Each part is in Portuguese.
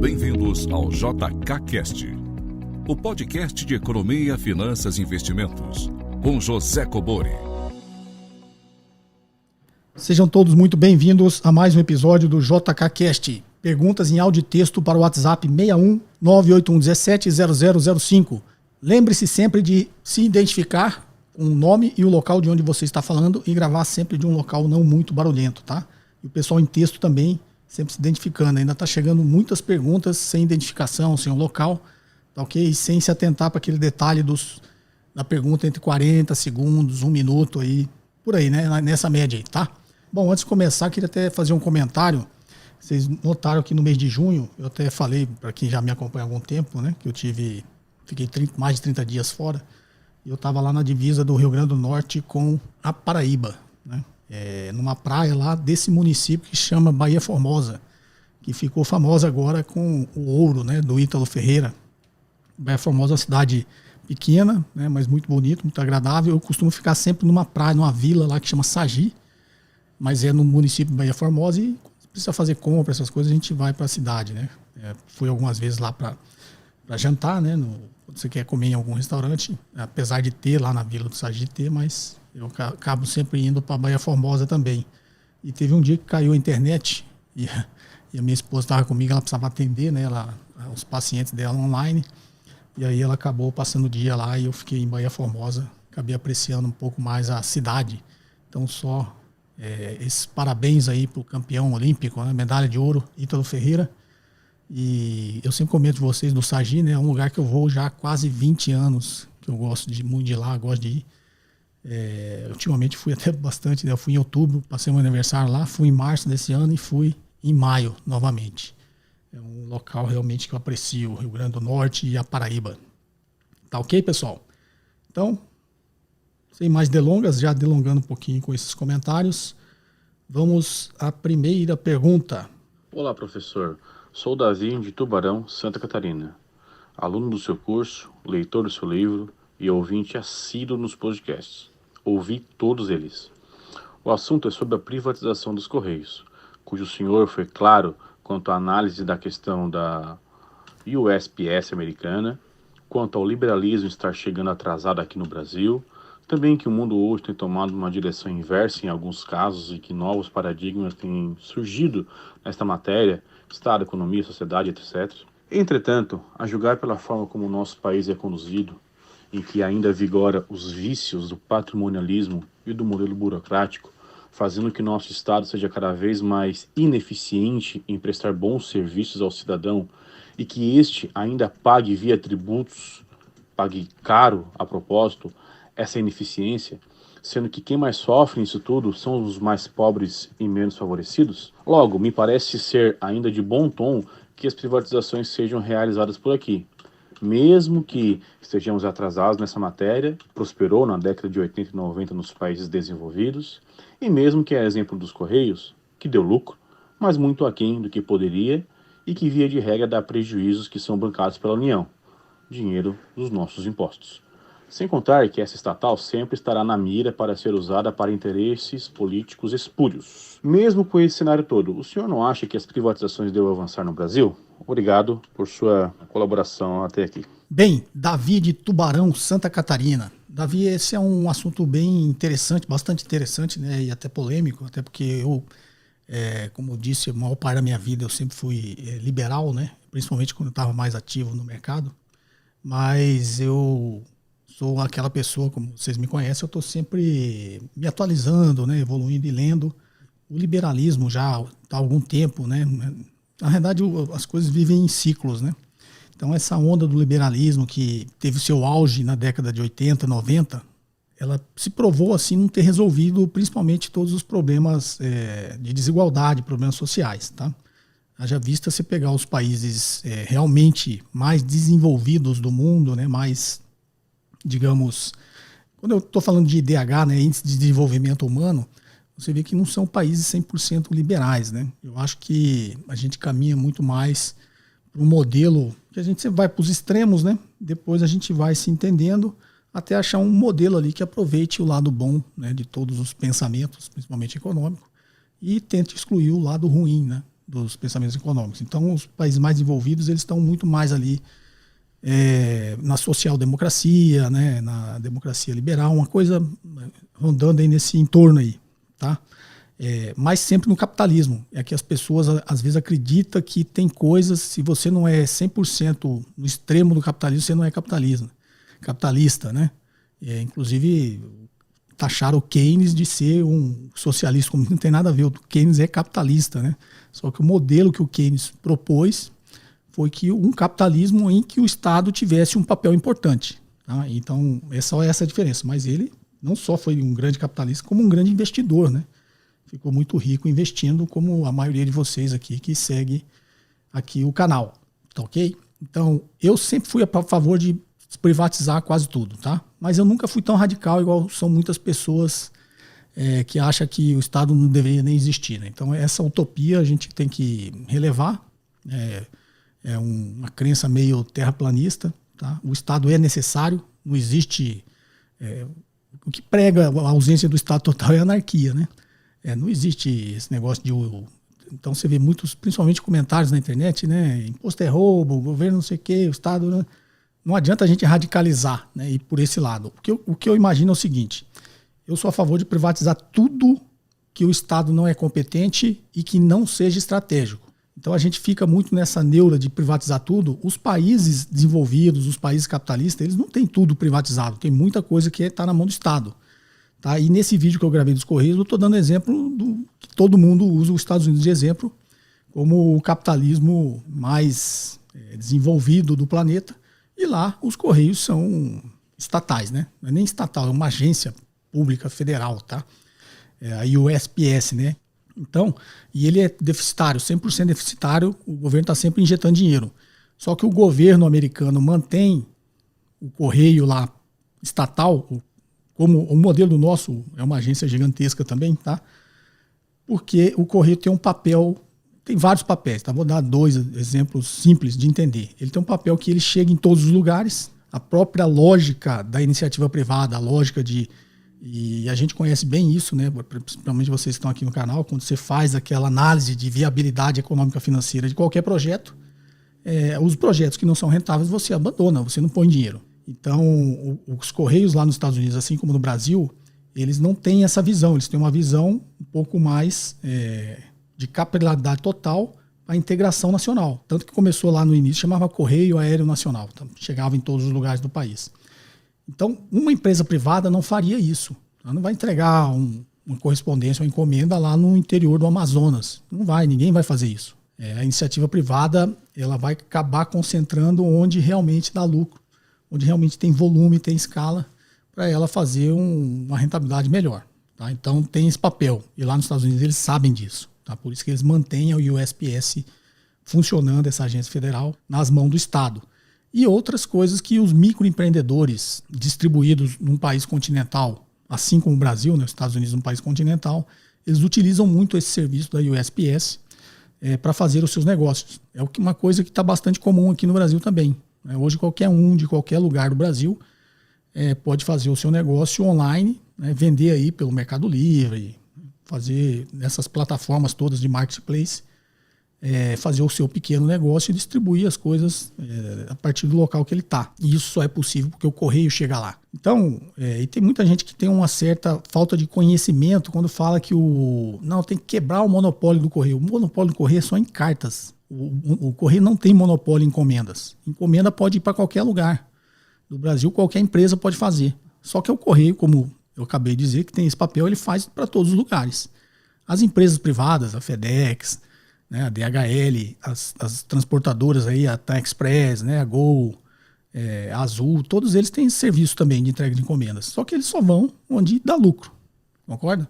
Bem-vindos ao JKCast, o podcast de economia, finanças e investimentos, com José Cobori. Sejam todos muito bem-vindos a mais um episódio do JKCast. Perguntas em áudio e texto para o WhatsApp 61 98117 0005. Lembre-se sempre de se identificar com o nome e o local de onde você está falando e gravar sempre de um local não muito barulhento, tá? E o pessoal em texto também sempre se identificando. Ainda está chegando muitas perguntas sem identificação, sem o local, tá ok? E sem se atentar para aquele detalhe da pergunta entre 40 segundos, 1 minuto, aí, por aí, né? Nessa média aí, tá? Bom, antes de começar, queria até fazer um comentário. Vocês notaram que no mês de junho, eu até falei, para quem já me acompanha há algum tempo, né? Que eu fiquei mais de 30 dias fora. E eu estava lá na divisa do Rio Grande do Norte com a Paraíba, né? Numa praia lá desse município que chama Baía Formosa, que ficou famosa agora com o ouro, né, do Ítalo Ferreira. Baía Formosa é uma cidade pequena, né, mas muito bonita, muito agradável. Eu costumo ficar sempre numa praia, numa vila lá que chama Sagi, mas é no município de Baía Formosa e se precisa fazer compra, essas coisas, a gente vai para a cidade, né? Fui algumas vezes lá para jantar, né? Quando você quer comer em algum restaurante, apesar de ter lá na vila do Sagi, mas eu acabo sempre indo para Baía Formosa também. E teve um dia que caiu a internet e a minha esposa estava comigo, ela precisava atender, né, os pacientes dela online. E aí ela acabou passando o dia lá e eu fiquei em Baía Formosa, acabei apreciando um pouco mais a cidade. Então só esses parabéns aí para o campeão olímpico, né, medalha de ouro, Ítalo Ferreira. E eu sempre comento de vocês do Sagi, né, é um lugar que eu vou já há quase 20 anos, que eu gosto muito de ir lá, gosto de ir. Ultimamente fui até bastante, né? Eu fui em outubro, passei meu aniversário lá, fui em março desse ano e fui em maio novamente. É um local realmente que eu aprecio, o Rio Grande do Norte e a Paraíba. Tá ok, pessoal? Então, sem mais delongas, já delongando um pouquinho com esses comentários, vamos à primeira pergunta. Olá, professor. Sou o Davi de Tubarão, Santa Catarina. Aluno do seu curso, leitor do seu livro e ouvinte assíduo nos podcasts. Ouvi todos eles. O assunto é sobre a privatização dos Correios, cujo senhor foi claro quanto à análise da questão da USPS americana, quanto ao liberalismo estar chegando atrasado aqui no Brasil, também que o mundo hoje tem tomado uma direção inversa em alguns casos e que novos paradigmas têm surgido nesta matéria, Estado, economia, sociedade, etc. Entretanto, a julgar pela forma como o nosso país é conduzido, em que ainda vigora os vícios do patrimonialismo e do modelo burocrático, fazendo que nosso Estado seja cada vez mais ineficiente em prestar bons serviços ao cidadão e que este ainda pague via tributos, pague caro a propósito, essa ineficiência, sendo que quem mais sofre nisso tudo são os mais pobres e menos favorecidos? Logo, me parece ser ainda de bom tom que as privatizações sejam realizadas por aqui. Mesmo que estejamos atrasados nessa matéria, prosperou na década de 80 e 90 nos países desenvolvidos, e mesmo que é exemplo dos Correios, que deu lucro, mas muito aquém do que poderia e que via de regra dá prejuízos que são bancados pela União, dinheiro dos nossos impostos. Sem contar que essa estatal sempre estará na mira para ser usada para interesses políticos espúrios. Mesmo com esse cenário todo, o senhor não acha que as privatizações devem avançar no Brasil? Obrigado por sua colaboração até aqui. Bem, Davi de Tubarão, Santa Catarina. Davi, esse é um assunto bem interessante, bastante interessante, né, e até polêmico, até porque eu, como eu disse, a maior parte da minha vida eu sempre fui liberal, né, principalmente quando eu estava mais ativo no mercado, mas eu sou aquela pessoa, como vocês me conhecem, eu estou sempre me atualizando, né, evoluindo e lendo. O liberalismo já há algum tempo, né, na verdade as coisas vivem em ciclos, né. Então essa onda do liberalismo que teve seu auge na década de 80, 90, ela se provou assim não ter resolvido principalmente todos os problemas de desigualdade, problemas sociais, tá? Haja vista você pegar os países realmente mais desenvolvidos do mundo, né, mais, digamos, quando eu estou falando de IDH, né, Índice de Desenvolvimento Humano, você vê que não são países 100% liberais, né? Eu acho que a gente caminha muito mais para um modelo que a gente sempre vai para os extremos, né? Depois a gente vai se entendendo até achar um modelo ali que aproveite o lado bom, né, de todos os pensamentos, principalmente econômico, e tente excluir o lado ruim, né, dos pensamentos econômicos. Então, os países mais desenvolvidos, eles estão muito mais ali na social-democracia, né, na democracia liberal, uma coisa rondando aí nesse entorno aí, tá? Mas sempre no capitalismo. É que as pessoas, às vezes, acreditam que tem coisas, se você não é 100% no extremo do capitalismo, você não é capitalista, né? Inclusive, taxaram o Keynes de ser um socialista, como não tem nada a ver. O Keynes é capitalista, né? Só que o modelo que o Keynes propôs foi que um capitalismo em que o Estado tivesse um papel importante. Tá? Então, é só essa a diferença. Mas ele não só foi um grande capitalista, como um grande investidor, né? Ficou muito rico investindo, como a maioria de vocês aqui que segue aqui o canal. Tá ok? Então, eu sempre fui a favor de privatizar quase tudo, tá? Mas eu nunca fui tão radical igual são muitas pessoas que acham que o Estado não deveria nem existir, né? Então, essa utopia a gente tem que relevar. É uma crença meio terraplanista, tá? O Estado é necessário, não existe... o que prega a ausência do Estado total é a anarquia, né? Não existe esse negócio de... Então você vê muitos, principalmente comentários na internet, né? Imposto é roubo, o governo não sei o quê, o Estado... Né? Não adianta a gente radicalizar, né? E por esse lado. Porque o que eu imagino é o seguinte: eu sou a favor de privatizar tudo que o Estado não é competente e que não seja estratégico. Então a gente fica muito nessa neura de privatizar tudo. Os países desenvolvidos, os países capitalistas, eles não têm tudo privatizado. Tem muita coisa que está na mão do Estado. Tá? E nesse vídeo que eu gravei dos Correios, eu estou dando exemplo do que todo mundo usa os Estados Unidos de exemplo como o capitalismo mais desenvolvido do planeta. E lá os Correios são estatais, né? Não é nem estatal, é uma agência pública federal, tá? A USPS, né? Então, e ele é deficitário, 100% deficitário, o governo está sempre injetando dinheiro. Só que o governo americano mantém o Correio lá estatal, como o modelo nosso é uma agência gigantesca também, tá? Porque o Correio tem um papel... Tem vários papéis, tá? Vou dar 2 exemplos simples de entender. Ele tem um papel que ele chega em todos os lugares, a própria lógica da iniciativa privada, a lógica de... E a gente conhece bem isso, né? Principalmente vocês que estão aqui no canal, quando você faz aquela análise de viabilidade econômica financeira de qualquer projeto, os projetos que não são rentáveis você abandona, você não põe dinheiro. Então, os Correios lá nos Estados Unidos, assim como no Brasil, eles não têm essa visão, eles têm uma visão um pouco mais... de capilaridade total para a integração nacional. Tanto que começou lá no início, chamava Correio Aéreo Nacional. Então, chegava em todos os lugares do país. Então, uma empresa privada não faria isso. Ela não vai entregar uma correspondência, uma encomenda lá no interior do Amazonas. Não vai, ninguém vai fazer isso. A iniciativa privada ela vai acabar concentrando onde realmente dá lucro, onde realmente tem volume, tem escala, para ela fazer uma rentabilidade melhor. Tá? Então, tem esse papel. E lá nos Estados Unidos eles sabem disso. Tá? Por isso que eles mantêm a USPS funcionando, essa agência federal, nas mãos do Estado. E outras coisas que os microempreendedores distribuídos num país continental, assim como o Brasil, né, os Estados Unidos é um país continental, eles utilizam muito esse serviço da USPS para fazer os seus negócios. É uma coisa que está bastante comum aqui no Brasil também. Né? Hoje qualquer um de qualquer lugar do Brasil pode fazer o seu negócio online, né, vender aí pelo Mercado Livre, fazer nessas plataformas todas de marketplace, fazer o seu pequeno negócio e distribuir as coisas a partir do local que ele está. E isso só é possível porque o correio chega lá. Então, e tem muita gente que tem uma certa falta de conhecimento quando fala que tem que quebrar o monopólio do correio. O monopólio do correio é só em cartas. O correio não tem monopólio em encomendas. Encomenda pode ir para qualquer lugar. No Brasil, qualquer empresa pode fazer. Só que o correio, como eu acabei de dizer, que tem esse papel, ele faz para todos os lugares. As empresas privadas, a FedEx, né, a DHL, as transportadoras aí, a TAM Express, né, a Gol, a Azul, todos eles têm esse serviço também de entrega de encomendas. Só que eles só vão onde dá lucro, concorda?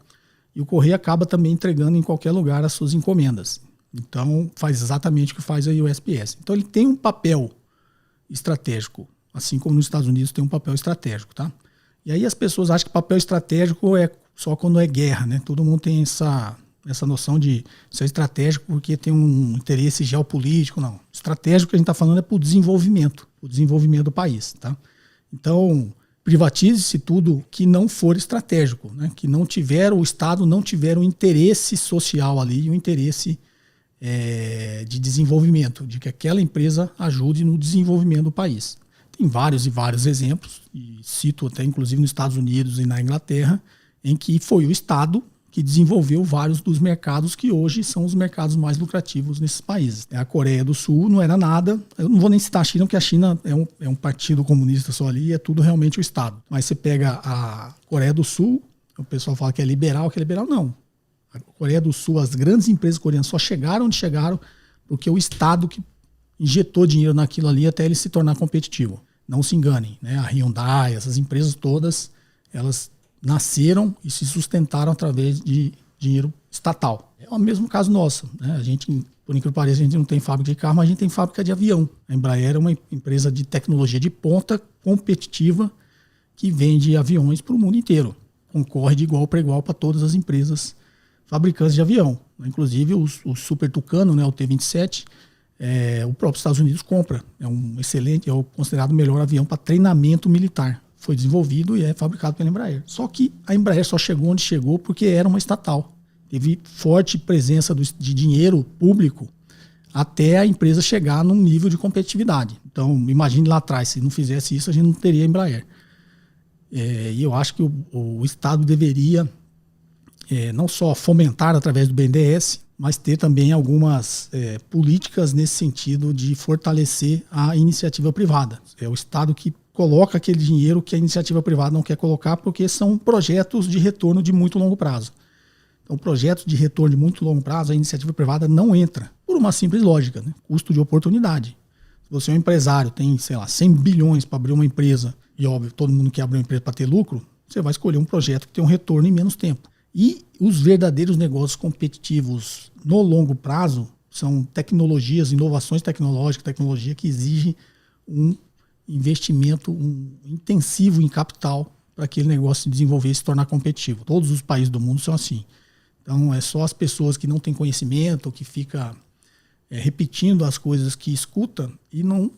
E o correio acaba também entregando em qualquer lugar as suas encomendas. Então faz exatamente o que faz a USPS. Então ele tem um papel estratégico, assim como nos Estados Unidos tem um papel estratégico, tá? E aí as pessoas acham que papel estratégico é só quando é guerra, né? Todo mundo tem essa noção de ser estratégico porque tem um interesse geopolítico. Não. Estratégico que a gente está falando é para o desenvolvimento do país, tá? Então, privatize-se tudo que não for estratégico, né? Que não tiver, o Estado não tiver um interesse social ali, um interesse de desenvolvimento, de que aquela empresa ajude no desenvolvimento do país. Tem vários e vários exemplos, e cito até inclusive nos Estados Unidos e na Inglaterra, em que foi o Estado que desenvolveu vários dos mercados que hoje são os mercados mais lucrativos nesses países. A Coreia do Sul não era nada, eu não vou nem citar a China, porque a China é um partido comunista só ali, é tudo realmente o Estado. Mas você pega a Coreia do Sul, o pessoal fala que é liberal não. A Coreia do Sul, as grandes empresas coreanas só chegaram onde chegaram porque o Estado que injetou dinheiro naquilo ali até ele se tornar competitivo. Não se enganem, né? A Hyundai, essas empresas todas, elas nasceram e se sustentaram através de dinheiro estatal. É o mesmo caso nosso, né? A gente, por incrível que pareça, a gente não tem fábrica de carro, mas a gente tem fábrica de avião. A Embraer é uma empresa de tecnologia de ponta, competitiva, que vende aviões para o mundo inteiro. Concorre de igual para igual para todas as empresas fabricantes de avião. Inclusive o Super Tucano, né, o T-27, o próprio Estados Unidos compra. É um excelente, é o considerado o melhor avião para treinamento militar. Foi desenvolvido e é fabricado pela Embraer. Só que a Embraer só chegou onde chegou porque era uma estatal. Teve forte presença de dinheiro público até a empresa chegar num nível de competitividade. Então, imagine lá atrás, se não fizesse isso, a gente não teria Embraer. E eu acho que o Estado deveria não só fomentar através do BNDES, mas ter também algumas políticas nesse sentido de fortalecer a iniciativa privada. É o Estado que coloca aquele dinheiro que a iniciativa privada não quer colocar, porque são projetos de retorno de muito longo prazo. Então, projetos de retorno de muito longo prazo, a iniciativa privada não entra, por uma simples lógica, né? Custo de oportunidade. Se você é um empresário, tem, 100 bilhões para abrir uma empresa, e óbvio, todo mundo quer abrir uma empresa para ter lucro, você vai escolher um projeto que tem um retorno em menos tempo. E os verdadeiros negócios competitivos no longo prazo são tecnologias, inovações tecnológicas, tecnologia que exige um investimento intensivo em capital para aquele negócio se desenvolver e se tornar competitivo. Todos os países do mundo são assim. Então, é só as pessoas que não têm conhecimento, que ficam repetindo as coisas que escutam e não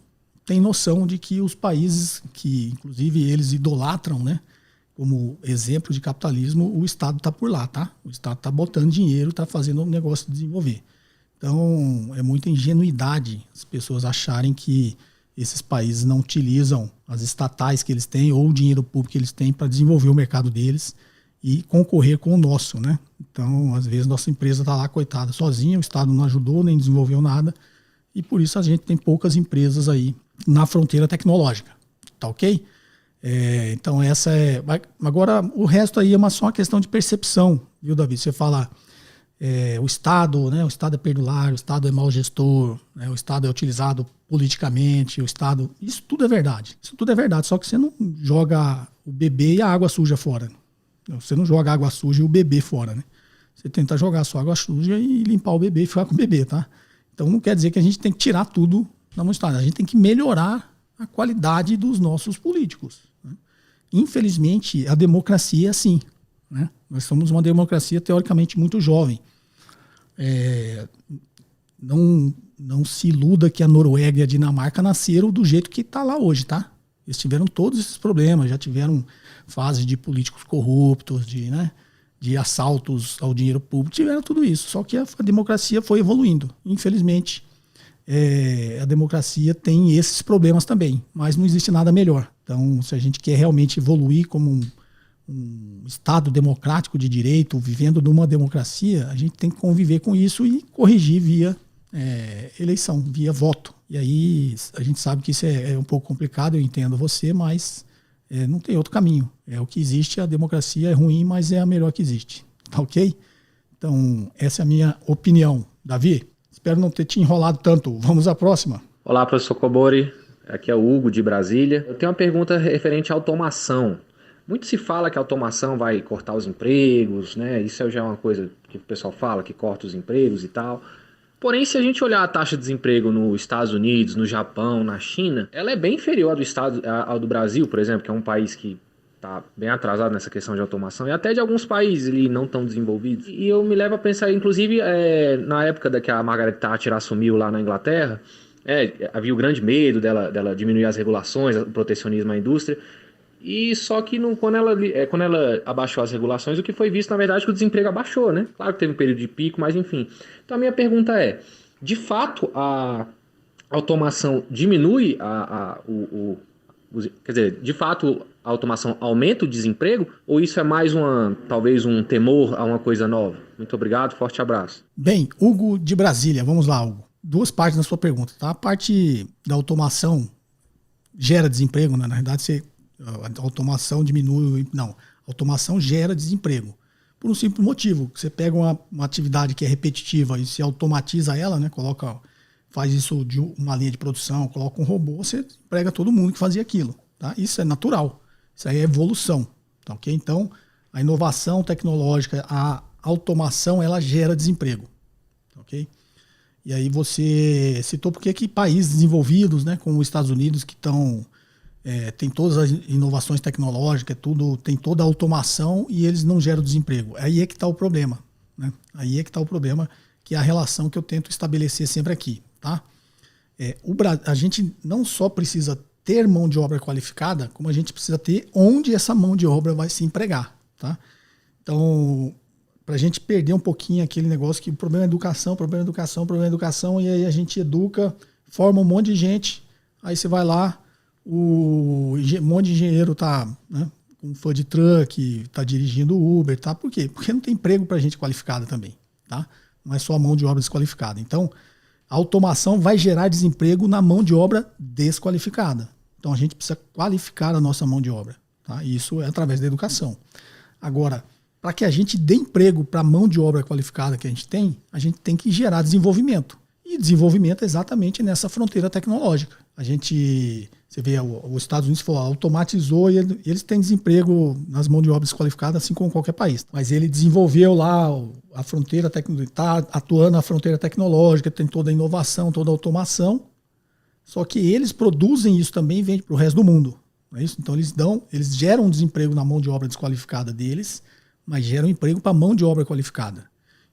tem noção de que os países que, inclusive, eles idolatram, né, como exemplo de capitalismo, o Estado está por lá, tá? O Estado está botando dinheiro, está fazendo o negócio desenvolver. Então, é muita ingenuidade as pessoas acharem que esses países não utilizam as estatais que eles têm ou o dinheiro público que eles têm para desenvolver o mercado deles e concorrer com o nosso, né? Então, às vezes, nossa empresa está lá, coitada, sozinha, o Estado não ajudou, nem desenvolveu nada, e por isso a gente tem poucas empresas aí na fronteira tecnológica, tá ok? Então, essa é... Agora, o resto aí é só uma questão de percepção, viu, Davi? Você fala... o Estado, né? O Estado é perdulário, o Estado é mau gestor, né? O Estado é utilizado politicamente, o Estado... Isso tudo é verdade. Isso tudo é verdade, só que você não joga o bebê e a água suja fora. Você não joga a água suja e o bebê fora, né? Você tenta jogar só água suja e limpar o bebê e ficar com o bebê, tá? Então não quer dizer que a gente tem que tirar tudo da mão do Estado. A gente tem que melhorar a qualidade dos nossos políticos, né? Infelizmente, a democracia é assim, né? Nós somos uma democracia teoricamente muito jovem. Não se iluda que a Noruega e a Dinamarca nasceram do jeito que está lá hoje, tá? Eles tiveram todos esses problemas, já tiveram fases de políticos corruptos, de assaltos ao dinheiro público, tiveram tudo isso. Só que a democracia foi evoluindo. Infelizmente, a democracia tem esses problemas também, mas não existe nada melhor. Então, se a gente quer realmente evoluir como um Estado democrático de direito, vivendo numa democracia, a gente tem que conviver com isso e corrigir via eleição, via voto. E aí a gente sabe que isso é um pouco complicado, eu entendo você, mas não tem outro caminho. É o que existe, a democracia é ruim, mas é a melhor que existe. Tá ok? Então, essa é a minha opinião. Davi, espero não ter te enrolado tanto. Vamos à próxima. Olá, professor Cobori. Aqui é o Hugo, de Brasília. Eu tenho uma pergunta referente à automação. Muito se fala que a automação vai cortar os empregos, né? Isso já é uma coisa que o pessoal fala, que corta os empregos e tal. Porém, se a gente olhar a taxa de desemprego nos Estados Unidos, no Japão, na China, ela é bem inferior ao do Brasil, por exemplo, que é um país que está bem atrasado nessa questão de automação, e até de alguns países ali não tão desenvolvidos. E eu me levo a pensar, inclusive, na época que a Margaret Thatcher assumiu lá na Inglaterra, havia o grande medo dela diminuir as regulações, o protecionismo à indústria. E só que quando ela abaixou as regulações, o que foi visto, na verdade, que o desemprego abaixou, né? Claro que teve um período de pico, mas enfim. Então a minha pergunta é, de fato, a automação diminui quer dizer, de fato, a automação aumenta o desemprego? Ou isso é mais talvez um temor a uma coisa nova? Muito obrigado, forte abraço. Bem, Hugo de Brasília, vamos lá, Hugo. Duas partes na sua pergunta, tá? A parte da automação gera desemprego, né? Na verdade, a automação diminui... Não, a automação gera desemprego. Por um simples motivo. Você pega uma atividade que é repetitiva e se automatiza ela, né? Faz isso de uma linha de produção, coloca um robô, você emprega todo mundo que fazia aquilo. Tá? Isso é natural. Isso aí é evolução. Tá, okay? Então, a inovação tecnológica, a automação, ela gera desemprego. Tá, okay? E aí você citou porque que países desenvolvidos, né, como os Estados Unidos, que tem todas as inovações tecnológicas, tem toda a automação e eles não geram desemprego. Aí é que está o problema. Né? Aí é que está o problema, que é a relação que eu tento estabelecer sempre aqui. Tá? A gente não só precisa ter mão de obra qualificada, como a gente precisa ter onde essa mão de obra vai se empregar. Tá? Então, para a gente perder um pouquinho aquele negócio que o problema é educação, e aí a gente educa, forma um monte de gente, aí você vai lá, um monte de engenheiro tá, né, com food truck, tá dirigindo Uber, tá? Por quê? Porque não tem emprego para gente qualificada também, tá? Não é só a mão de obra desqualificada. Então, a automação vai gerar desemprego na mão de obra desqualificada. Então, a gente precisa qualificar a nossa mão de obra, tá? E isso é através da educação. Agora, para que a gente dê emprego para a mão de obra qualificada que a gente tem que gerar desenvolvimento. E desenvolvimento é exatamente nessa fronteira tecnológica. Você vê, os Estados Unidos automatizou e eles têm desemprego nas mãos de obra desqualificadas, assim como qualquer país. Mas ele desenvolveu lá a fronteira tecnológica, está atuando na fronteira tecnológica, tem toda a inovação, toda a automação. Só que eles produzem isso também e vendem para o resto do mundo. Não é isso? Então eles geram desemprego na mão de obra desqualificada deles, mas geram emprego para a mão de obra qualificada.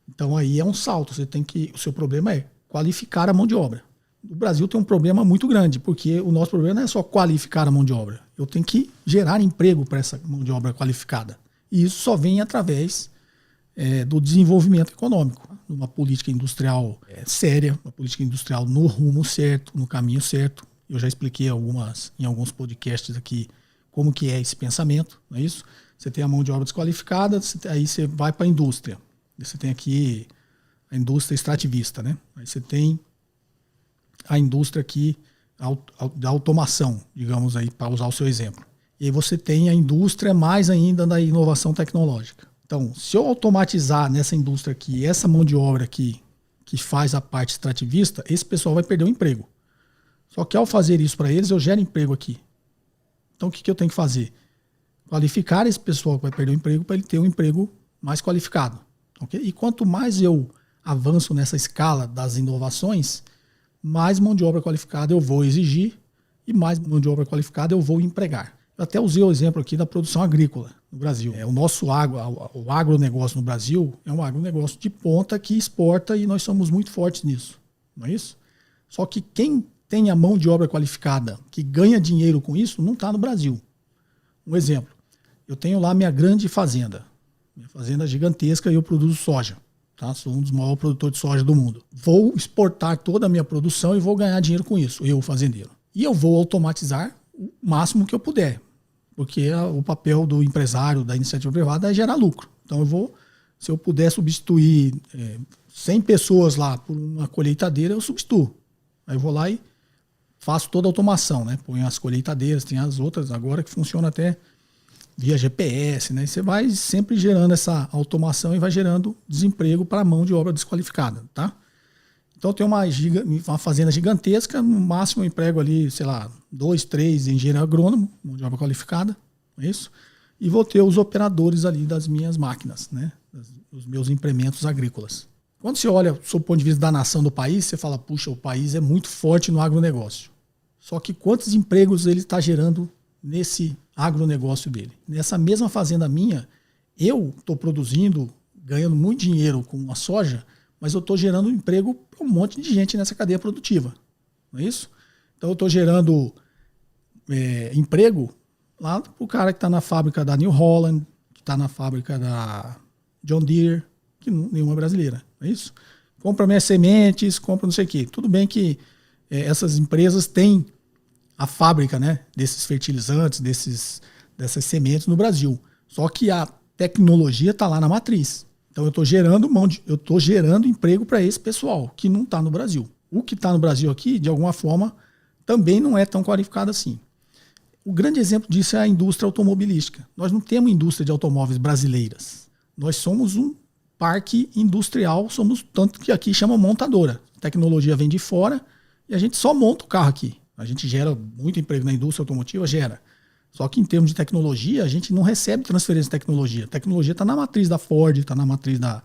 Então aí é um salto. O seu problema é qualificar a mão de obra. O Brasil tem um problema muito grande, porque o nosso problema não é só qualificar a mão de obra. Eu tenho que gerar emprego para essa mão de obra qualificada. E isso só vem através do desenvolvimento econômico, uma política industrial séria, uma política industrial no rumo certo, no caminho certo. Eu já expliquei em alguns podcasts aqui como que é esse pensamento, não é isso? Você tem a mão de obra desqualificada, aí você vai para a indústria. Você tem aqui a indústria extrativista, né? Aí você tem a indústria aqui da automação, digamos aí, para usar o seu exemplo. E aí você tem a indústria mais ainda da inovação tecnológica. Então, se eu automatizar nessa indústria aqui, essa mão de obra aqui, que faz a parte extrativista, esse pessoal vai perder o emprego. Só que ao fazer isso para eles, eu gero emprego aqui. Então, o que eu tenho que fazer? Qualificar esse pessoal que vai perder o emprego para ele ter um emprego mais qualificado. Okay? E quanto mais eu avanço nessa escala das inovações, mais mão de obra qualificada eu vou exigir e mais mão de obra qualificada eu vou empregar. Eu até usei o exemplo aqui da produção agrícola no Brasil. O nosso o agronegócio no Brasil é um agronegócio de ponta que exporta e nós somos muito fortes nisso. Não é isso? Só que quem tem a mão de obra qualificada, que ganha dinheiro com isso, não está no Brasil. Um exemplo, eu tenho lá minha grande fazenda. Minha fazenda é gigantesca e eu produzo soja. Tá? Sou um dos maiores produtores de soja do mundo. Vou exportar toda a minha produção e vou ganhar dinheiro com isso, eu, fazendeiro. E eu vou automatizar o máximo que eu puder, porque o papel do empresário, da iniciativa privada é gerar lucro. Então se eu puder substituir 100 pessoas lá por uma colheitadeira, eu substituo. Aí eu vou lá e faço toda a automação, né? Põe as colheitadeiras, tem as outras agora que funcionam até via GPS, né? Você vai sempre gerando essa automação e vai gerando desemprego para a mão de obra desqualificada, tá? Então eu tenho uma fazenda gigantesca, no máximo eu emprego ali, 2, 3 engenheiros agrônomos, mão de obra qualificada, é isso? E vou ter os operadores ali das minhas máquinas, né? Dos meus implementos agrícolas. Quando você olha do ponto de vista da nação do país, você fala, puxa, o país é muito forte no agronegócio. Só que quantos empregos ele está gerando nesse agronegócio dele? Nessa mesma fazenda minha, eu estou produzindo, ganhando muito dinheiro com a soja, mas eu estou gerando emprego para um monte de gente nessa cadeia produtiva. Não é isso? Então eu estou gerando emprego lá pro cara que está na fábrica da New Holland, que está na fábrica da John Deere, que nenhuma é brasileira, não é isso? Compra minhas sementes, compra não sei o quê. Tudo bem que essas empresas têm a fábrica, né, desses fertilizantes, dessas sementes no Brasil. Só que a tecnologia está lá na matriz. Então eu estou gerando emprego para esse pessoal que não está no Brasil. O que está no Brasil aqui, de alguma forma, também não é tão qualificado assim. O grande exemplo disso é a indústria automobilística. Nós não temos indústria de automóveis brasileiras. Nós somos um parque industrial, somos tanto que aqui chama montadora. A tecnologia vem de fora e a gente só monta o carro aqui. A gente gera muito emprego na indústria automotiva, gera. Só que em termos de tecnologia, a gente não recebe transferência de tecnologia. A tecnologia está na matriz da Ford, está na matriz da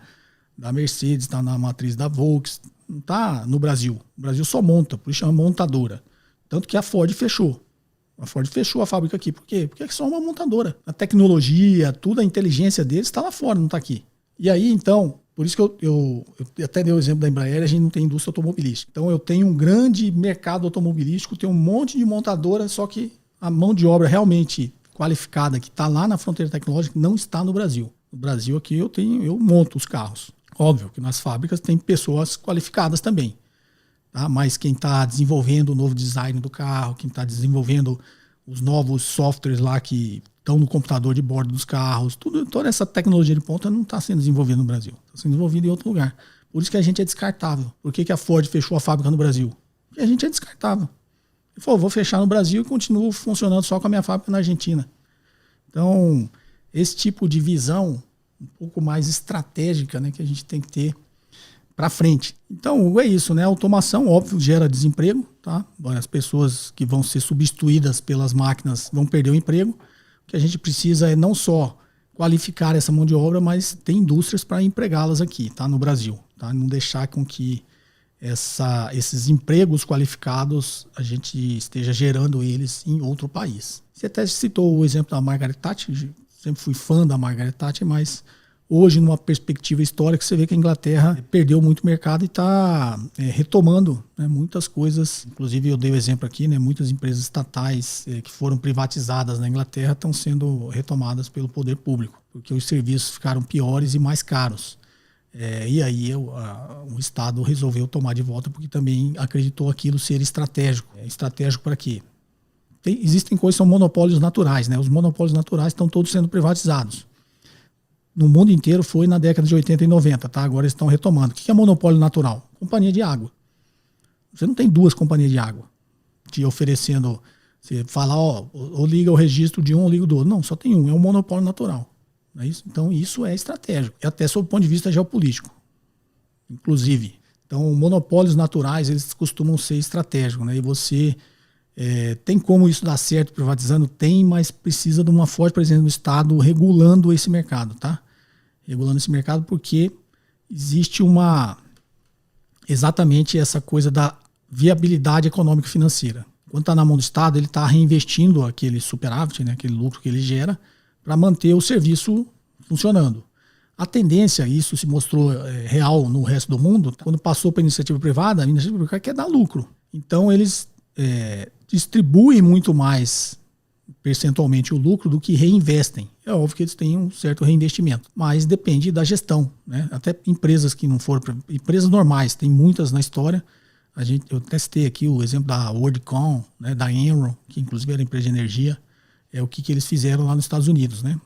Mercedes, está na matriz da Volkswagen, não está no Brasil. O Brasil só monta, por isso chama montadora. Tanto que a Ford fechou. A Ford fechou a fábrica aqui. Por quê? Porque é só uma montadora. A tecnologia, tudo, a inteligência deles está lá fora, não está aqui. E aí, então, por isso que eu até dei o exemplo da Embraer, a gente não tem indústria automobilística. Então eu tenho um grande mercado automobilístico, tenho um monte de montadora, só que a mão de obra realmente qualificada que está lá na fronteira tecnológica não está no Brasil. No Brasil aqui eu monto os carros. Óbvio que nas fábricas tem pessoas qualificadas também. Tá? Mas quem está desenvolvendo o novo design do carro, quem está desenvolvendo os novos softwares lá que estão no computador de bordo dos carros, toda essa tecnologia de ponta não está sendo desenvolvida no Brasil. Está sendo desenvolvida em outro lugar. Por isso que a gente é descartável. Por que a Ford fechou a fábrica no Brasil? Porque a gente é descartável. Ele falou, vou fechar no Brasil e continuo funcionando só com a minha fábrica na Argentina. Então, esse tipo de visão um pouco mais estratégica, né, que a gente tem que ter para frente. Então, é isso, né? A automação, óbvio, gera desemprego, tá? As pessoas que vão ser substituídas pelas máquinas vão perder o emprego. O que a gente precisa é não só qualificar essa mão de obra, mas ter indústrias para empregá-las aqui, tá? No Brasil, tá? Não deixar com que esses empregos qualificados a gente esteja gerando eles em outro país. Você até citou o exemplo da Margaret Thatcher, sempre fui fã da Margaret Thatcher, mas hoje, numa perspectiva histórica, você vê que a Inglaterra perdeu muito mercado e está retomando, né, muitas coisas. Inclusive, eu dei o exemplo aqui, né, muitas empresas estatais que foram privatizadas na Inglaterra estão sendo retomadas pelo poder público, porque os serviços ficaram piores e mais caros. E aí o Estado resolveu tomar de volta porque também acreditou aquilo ser estratégico. Estratégico para quê? Existem coisas que são monopólios naturais, né? Os monopólios naturais estão todos sendo privatizados. No mundo inteiro foi na década de 80 e 90, tá? Agora eles estão retomando. O que é monopólio natural? Companhia de água. Você não tem duas companhias de água te oferecendo, você fala, ou liga o registro de um ou liga do outro. Não, só tem um, é um monopólio natural. Não é isso? Então isso é estratégico, e até sob o ponto de vista geopolítico, inclusive. Então monopólios naturais, eles costumam ser estratégicos, né? E você tem como isso dar certo privatizando? Tem, mas precisa de uma forte presença do Estado regulando esse mercado, tá? Regulando esse mercado porque existe exatamente essa coisa da viabilidade econômica e financeira. Quando está na mão do Estado, ele está reinvestindo aquele superávit, né, aquele lucro que ele gera, para manter o serviço funcionando. A tendência, isso se mostrou real no resto do mundo, quando passou para a iniciativa privada quer dar lucro. Então eles distribuem muito mais percentualmente o lucro do que reinvestem. É óbvio que eles têm um certo reinvestimento, mas depende da gestão, né? Até empresas que não foram, empresas normais, tem muitas na história. Eu testei aqui o exemplo da WorldCom, né, da Enron, que inclusive era empresa de energia, o que eles fizeram lá nos Estados Unidos, né?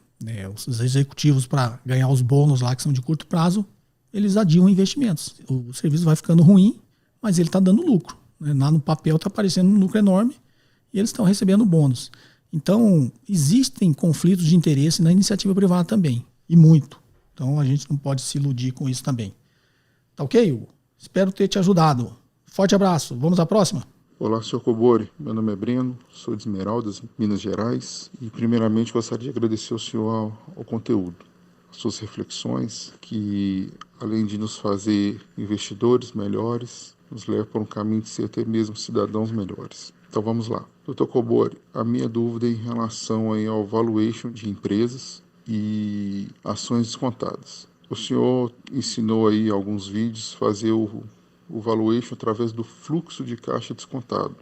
Os executivos, para ganhar os bônus lá que são de curto prazo, eles adiam investimentos. O serviço vai ficando ruim, mas ele está dando lucro, né? Lá no papel está aparecendo um lucro enorme e eles estão recebendo bônus. Então, existem conflitos de interesse na iniciativa privada também, e muito. Então, a gente não pode se iludir com isso também. Tá ok, Hugo? Espero ter te ajudado. Forte abraço. Vamos à próxima? Olá, Sr. Cobori. Meu nome é Breno, sou de Esmeraldas, Minas Gerais. E, primeiramente, gostaria de agradecer ao senhor ao conteúdo, as suas reflexões, que, além de nos fazer investidores melhores, nos leva para um caminho de ser até mesmo cidadãos melhores. Então vamos lá. Dr. Cobori, a minha dúvida é em relação aí ao valuation de empresas e ações descontadas. O senhor ensinou aí alguns vídeos fazer o valuation através do fluxo de caixa descontado,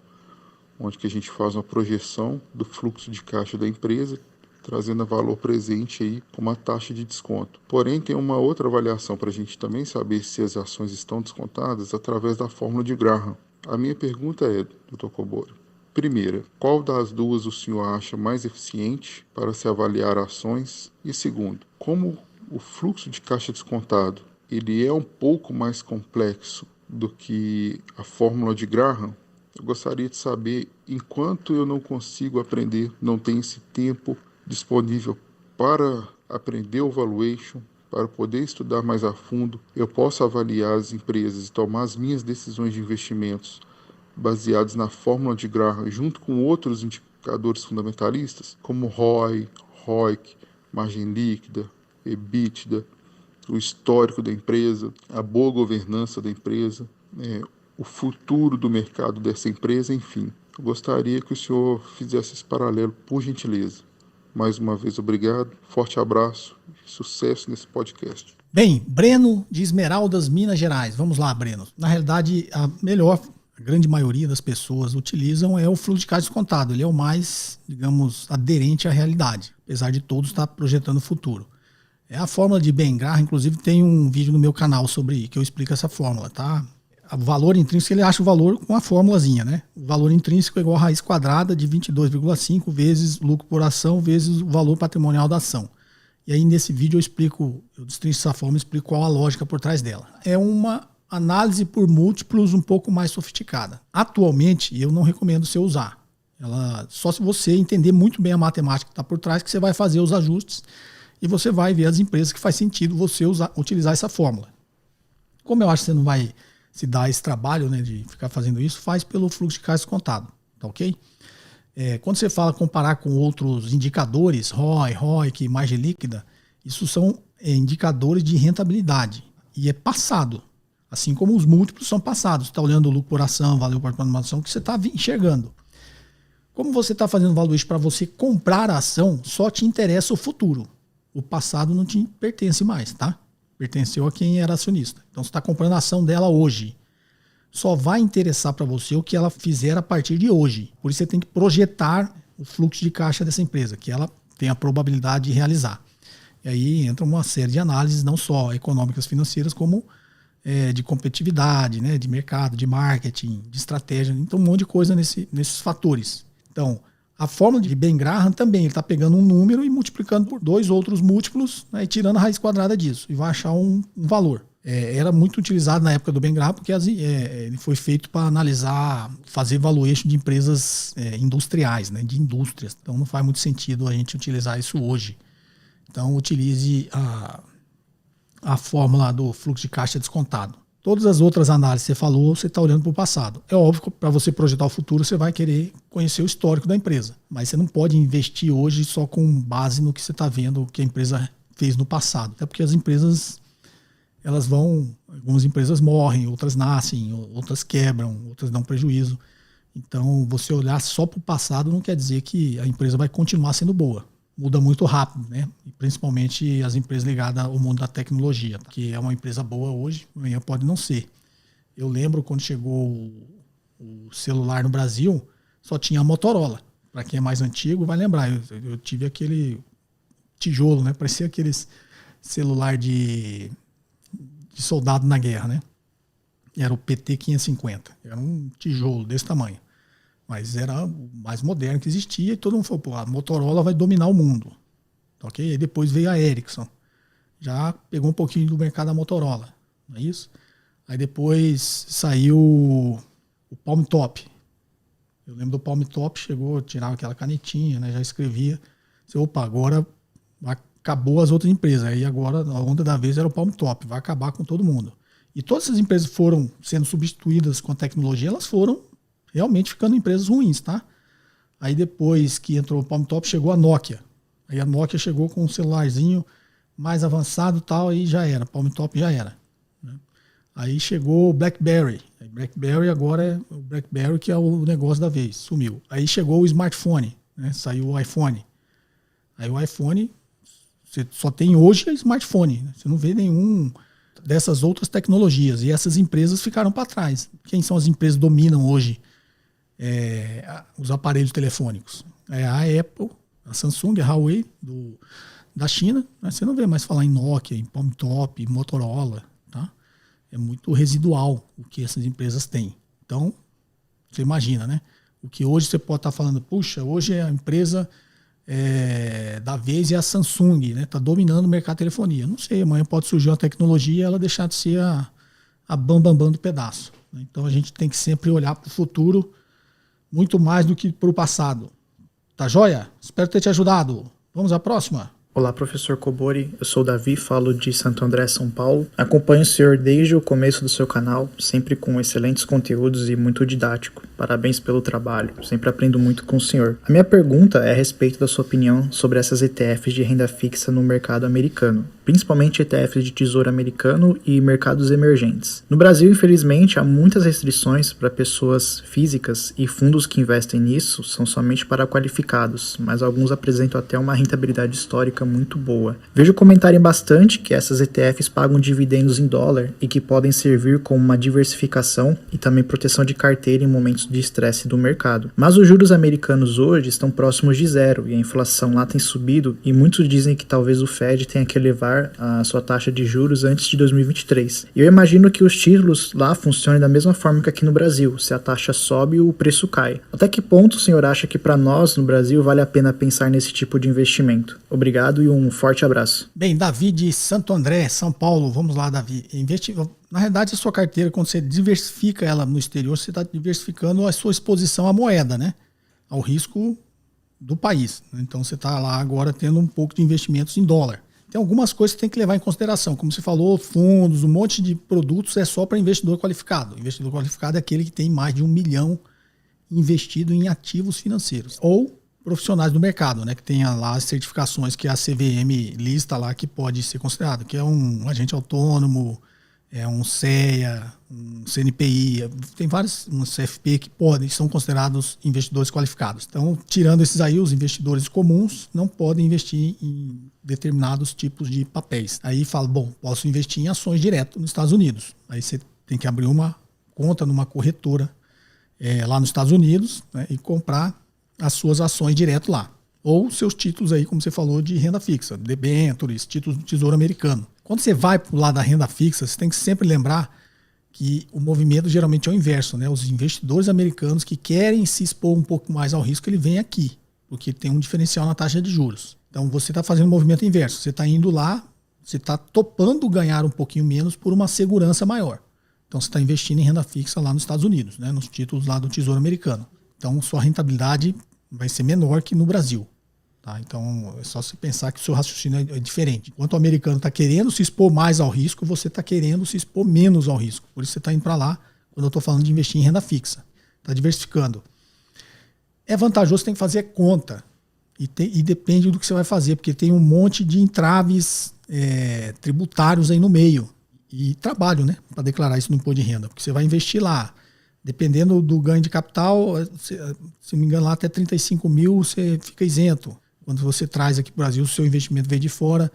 onde que a gente faz uma projeção do fluxo de caixa da empresa, trazendo a valor presente aí com uma taxa de desconto. Porém, tem uma outra avaliação para a gente também saber se as ações estão descontadas através da fórmula de Graham. A minha pergunta é, Dr. Cobori, primeira, qual das duas o senhor acha mais eficiente para se avaliar ações? E segundo, como o fluxo de caixa descontado ele é um pouco mais complexo do que a fórmula de Graham, eu gostaria de saber, enquanto eu não consigo aprender, não tenho esse tempo disponível para aprender o valuation, para poder estudar mais a fundo, eu posso avaliar as empresas e tomar as minhas decisões de investimentos baseados na fórmula de Graham, junto com outros indicadores fundamentalistas, como ROI, ROIC, margem líquida, EBITDA, o histórico da empresa, a boa governança da empresa, o futuro do mercado dessa empresa, enfim. Eu gostaria que o senhor fizesse esse paralelo, por gentileza. Mais uma vez, obrigado, forte abraço e sucesso nesse podcast. Bem, Breno de Esmeraldas, Minas Gerais. Vamos lá, Breno. Na realidade, a grande maioria das pessoas utilizam o fluxo de caixa descontado. Ele é o mais, digamos, aderente à realidade, apesar de todos estar projetando o futuro. A fórmula de Ben Graham, inclusive, tem um vídeo no meu canal sobre que eu explico essa fórmula, tá? O valor intrínseco, ele acha o valor com a fórmulazinha, né? O valor intrínseco é igual a raiz quadrada de 22,5 vezes lucro por ação vezes o valor patrimonial da ação. E aí, nesse vídeo, eu destrincho essa fórmula e explico qual a lógica por trás dela. É uma análise por múltiplos um pouco mais sofisticada. Atualmente, eu não recomendo você usar. Só se você entender muito bem a matemática que está por trás, que você vai fazer os ajustes e você vai ver as empresas que faz sentido você utilizar essa fórmula. Como eu acho que você não vai se dar esse trabalho, né, de ficar fazendo isso, faz pelo fluxo de caixa descontado, tá ok? Quando você fala comparar com outros indicadores, ROI, ROIC, margem líquida, isso são indicadores de rentabilidade e é passado, assim como os múltiplos são passados. Você está olhando o lucro por ação, valor por ação, que você está enxergando. Como você está fazendo valuation para você comprar a ação, só te interessa o futuro. O passado não te pertence mais, tá? Pertenceu a quem era acionista. Então você está comprando a ação dela hoje. Só vai interessar para você o que ela fizer a partir de hoje. Por isso você tem que projetar o fluxo de caixa dessa empresa, que ela tem a probabilidade de realizar. E aí entra uma série de análises, não só econômicas, financeiras, como de competitividade, né, de mercado, de marketing, de estratégia. Então um monte de coisa nesses fatores. Então, a fórmula de Ben Graham também, ele está pegando um número e multiplicando por 2 outros múltiplos, né, e tirando a raiz quadrada disso, e vai achar um valor. Era muito utilizado na época do Ben Graham, porque ele foi feito para analisar, fazer valuation de empresas industriais, né, de indústrias. Então não faz muito sentido a gente utilizar isso hoje. Então utilize a fórmula do fluxo de caixa descontado. Todas as outras análises que você falou, você está olhando para o passado. É óbvio que para você projetar o futuro, você vai querer conhecer o histórico da empresa. Mas você não pode investir hoje só com base no que você está vendo que a empresa fez no passado. Até porque as empresas, algumas empresas morrem, outras nascem, outras quebram, outras dão prejuízo. Então, você olhar só para o passado não quer dizer que a empresa vai continuar sendo boa. Muda muito rápido, né? E principalmente as empresas ligadas ao mundo da tecnologia, que é uma empresa boa hoje, amanhã pode não ser. Eu lembro quando chegou o celular no Brasil, só tinha a Motorola. Para quem é mais antigo vai lembrar, eu tive aquele tijolo, né? Parecia aqueles celular de soldado na guerra, né? Era o PT-550, era um tijolo desse tamanho. Mas era o mais moderno que existia e todo mundo falou, pô, a Motorola vai dominar o mundo. Ok? Aí depois veio a Ericsson. Já pegou um pouquinho do mercado da Motorola. Não é isso? Aí depois saiu o Palm Top. Eu lembro do Palm Top, chegou, tirava aquela canetinha, né, já escrevia. Opa, agora acabou as outras empresas. Aí agora a onda da vez era o Palm Top. Vai acabar com todo mundo. E todas essas empresas foram sendo substituídas com a tecnologia, elas foram realmente ficando empresas ruins, tá? Aí depois que entrou o Palm Top, chegou a Nokia. Aí a Nokia chegou com um celularzinho mais avançado e tal, aí já era. Palm Top já era. Né? Aí chegou o BlackBerry. Aí BlackBerry agora é o BlackBerry que é o negócio da vez, sumiu. Aí chegou o smartphone, né? Saiu o iPhone. Aí o iPhone, você só tem hoje smartphone. Né? Você não vê nenhum dessas outras tecnologias. E essas empresas ficaram para trás. Quem são as empresas que dominam hoje os aparelhos telefônicos. É a Apple, a Samsung, a Huawei da China. Né? Você não vê mais falar em Nokia, em Palm Top, Motorola. Tá? É muito residual o que essas empresas têm. Então, você imagina, né? O que hoje você pode estar falando, puxa, hoje a empresa da vez é a Samsung, né? Está dominando o mercado de telefonia. Não sei, amanhã pode surgir uma tecnologia e ela deixar de ser a bambambam do pedaço. Né? Então a gente tem que sempre olhar para o futuro muito mais do que para o passado. Tá joia? Espero ter te ajudado. Vamos à próxima. Olá, professor Cobori. Eu sou o Davi, falo de Santo André, São Paulo. Acompanho o senhor desde o começo do seu canal, sempre com excelentes conteúdos e muito didático. Parabéns pelo trabalho, sempre aprendo muito com o senhor. A minha pergunta é a respeito da sua opinião sobre essas ETFs de renda fixa no mercado americano, principalmente ETFs de tesouro americano e mercados emergentes. No Brasil, infelizmente, há muitas restrições para pessoas físicas e fundos que investem nisso são somente para qualificados, mas alguns apresentam até uma rentabilidade histórica muito boa. Vejo comentarem bastante que essas ETFs pagam dividendos em dólar e que podem servir como uma diversificação e também proteção de carteira em momentos de estresse do mercado. Mas os juros americanos hoje estão próximos de zero e a inflação lá tem subido e muitos dizem que talvez o Fed tenha que elevar a sua taxa de juros antes de 2023. Eu imagino que os títulos lá funcionem da mesma forma que aqui no Brasil. Se a taxa sobe, o preço cai. Até que ponto o senhor acha que para nós no Brasil vale a pena pensar nesse tipo de investimento? Obrigado e um forte abraço. Bem, Davi de Santo André, São Paulo. Vamos lá, Davi. Na realidade, a sua carteira, quando você diversifica ela no exterior, você está diversificando a sua exposição à moeda, né? Ao risco do país. Então, você está lá agora tendo um pouco de investimentos em dólar. Tem algumas coisas que tem que levar em consideração. Como você falou, fundos, um monte de produtos é só para investidor qualificado. O investidor qualificado é aquele que tem mais de 1 milhão investido em ativos financeiros. Ou profissionais do mercado, né, que tem lá as certificações que a CVM lista lá que pode ser considerado, que é um agente autônomo, um CEA, um CNPI, tem vários, um CFP que são considerados investidores qualificados. Então, tirando esses aí, os investidores comuns não podem investir em determinados tipos de papéis. Aí fala, bom, posso investir em ações direto nos Estados Unidos. Aí você tem que abrir uma conta numa corretora lá nos Estados Unidos, né, e comprar as suas ações direto lá. Ou seus títulos aí, como você falou, de renda fixa, debêntures, títulos do Tesouro Americano. Quando você vai para o lado da renda fixa, você tem que sempre lembrar que o movimento geralmente é o inverso, né? Os investidores americanos que querem se expor um pouco mais ao risco, ele vem aqui, porque tem um diferencial na taxa de juros. Então você está fazendo um movimento inverso. Você está indo lá, você está topando ganhar um pouquinho menos por uma segurança maior. Então você está investindo em renda fixa lá nos Estados Unidos, né? Nos títulos lá do Tesouro Americano. Então sua rentabilidade vai ser menor que no Brasil. Tá? Então é só você pensar que o seu raciocínio é diferente. Enquanto o americano está querendo se expor mais ao risco, você está querendo se expor menos ao risco. Por isso você está indo para lá quando eu estou falando de investir em renda fixa. Está diversificando. É vantajoso, você tem que fazer conta. E depende do que você vai fazer, porque tem um monte de entraves tributários aí no meio. E trabalho, né? Para declarar isso no imposto de renda. Porque você vai investir lá. Dependendo do ganho de capital, se não me engano, lá até 35 mil você fica isento. Quando você traz aqui para o Brasil, o seu investimento veio de fora,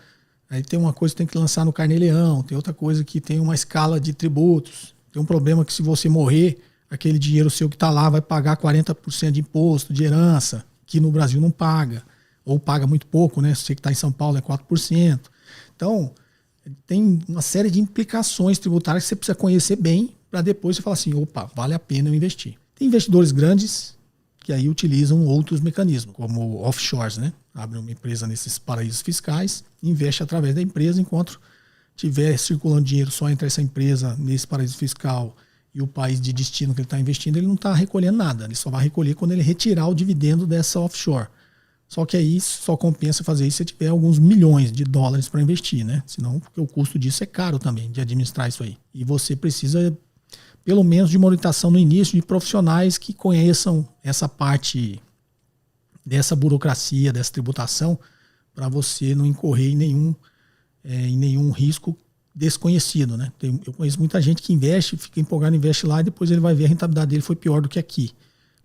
aí tem uma coisa que tem que lançar no Carnê-Leão, tem outra coisa que tem uma escala de tributos. Tem um problema que se você morrer, aquele dinheiro seu que está lá vai pagar 40% de imposto, de herança, que no Brasil não paga. Ou paga muito pouco, né? Você que está em São Paulo é 4%. Então, tem uma série de implicações tributárias que você precisa conhecer bem para depois você falar assim, opa, vale a pena eu investir. Tem investidores grandes que aí utilizam outros mecanismos, como offshores, né? Abre uma empresa nesses paraísos fiscais, investe através da empresa, enquanto tiver circulando dinheiro só entre essa empresa nesse paraíso fiscal e o país de destino que ele está investindo, ele não está recolhendo nada. Ele só vai recolher quando ele retirar o dividendo dessa offshore. Só que aí só compensa fazer isso se tiver alguns milhões de dólares para investir, né? Senão, porque o custo disso é caro também, de administrar isso aí. E você precisa pelo menos de uma orientação no início de profissionais que conheçam essa parte dessa burocracia, dessa tributação, para você não incorrer em nenhum risco desconhecido, né? Eu conheço muita gente que investe, fica empolgado, investe lá e depois ele vai ver a rentabilidade dele foi pior do que aqui.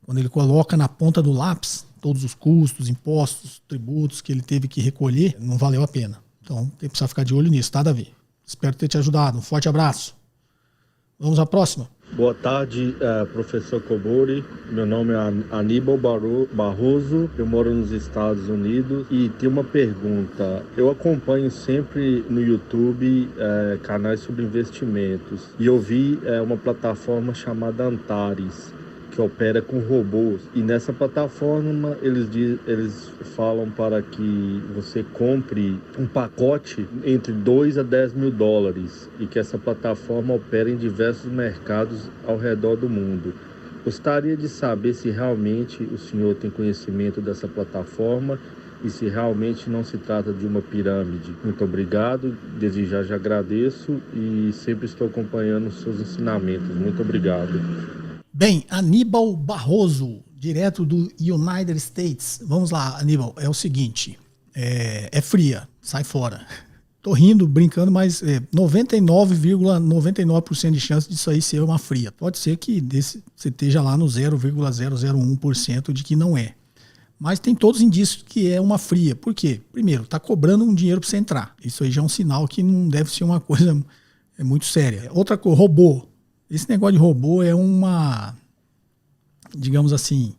Quando ele coloca na ponta do lápis todos os custos, impostos, tributos que ele teve que recolher, não valeu a pena. Então tem que precisar ficar de olho nisso, tá, Davi? Espero ter te ajudado. Um forte abraço. Vamos à próxima. Boa tarde, professor Kobori. Meu nome é Aníbal Barroso, eu moro nos Estados Unidos e tenho uma pergunta. Eu acompanho sempre no YouTube canais sobre investimentos e eu vi uma plataforma chamada Antares, que opera com robôs. E nessa plataforma eles falam para que você compre um pacote entre 2 a 10 mil dólares e que essa plataforma opera em diversos mercados ao redor do mundo. Gostaria de saber se realmente o senhor tem conhecimento dessa plataforma e se realmente não se trata de uma pirâmide. Muito obrigado, desde já agradeço e sempre estou acompanhando os seus ensinamentos. Muito obrigado. Bem, Aníbal Barroso, direto do United States. Vamos lá, Aníbal, é o seguinte, é fria, sai fora. Tô rindo, brincando, mas 99,99% de chance disso aí ser uma fria. Pode ser que você esteja lá no 0,001% de que não é. Mas tem todos os indícios que é uma fria. Por quê? Primeiro, tá cobrando um dinheiro para você entrar. Isso aí já é um sinal que não deve ser uma coisa muito séria. Outra coisa, robô. Esse negócio de robô é uma, digamos assim,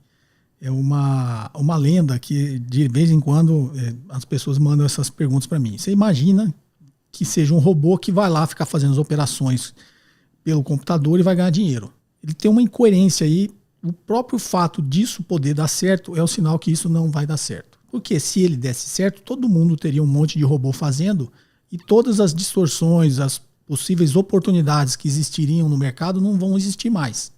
é uma lenda que de vez em quando as pessoas mandam essas perguntas para mim. Você imagina que seja um robô que vai lá ficar fazendo as operações pelo computador e vai ganhar dinheiro. Ele tem uma incoerência aí. O próprio fato disso poder dar certo é o sinal que isso não vai dar certo. Porque se ele desse certo, todo mundo teria um monte de robô fazendo e todas as distorções, as possíveis oportunidades que existiriam no mercado não vão existir mais.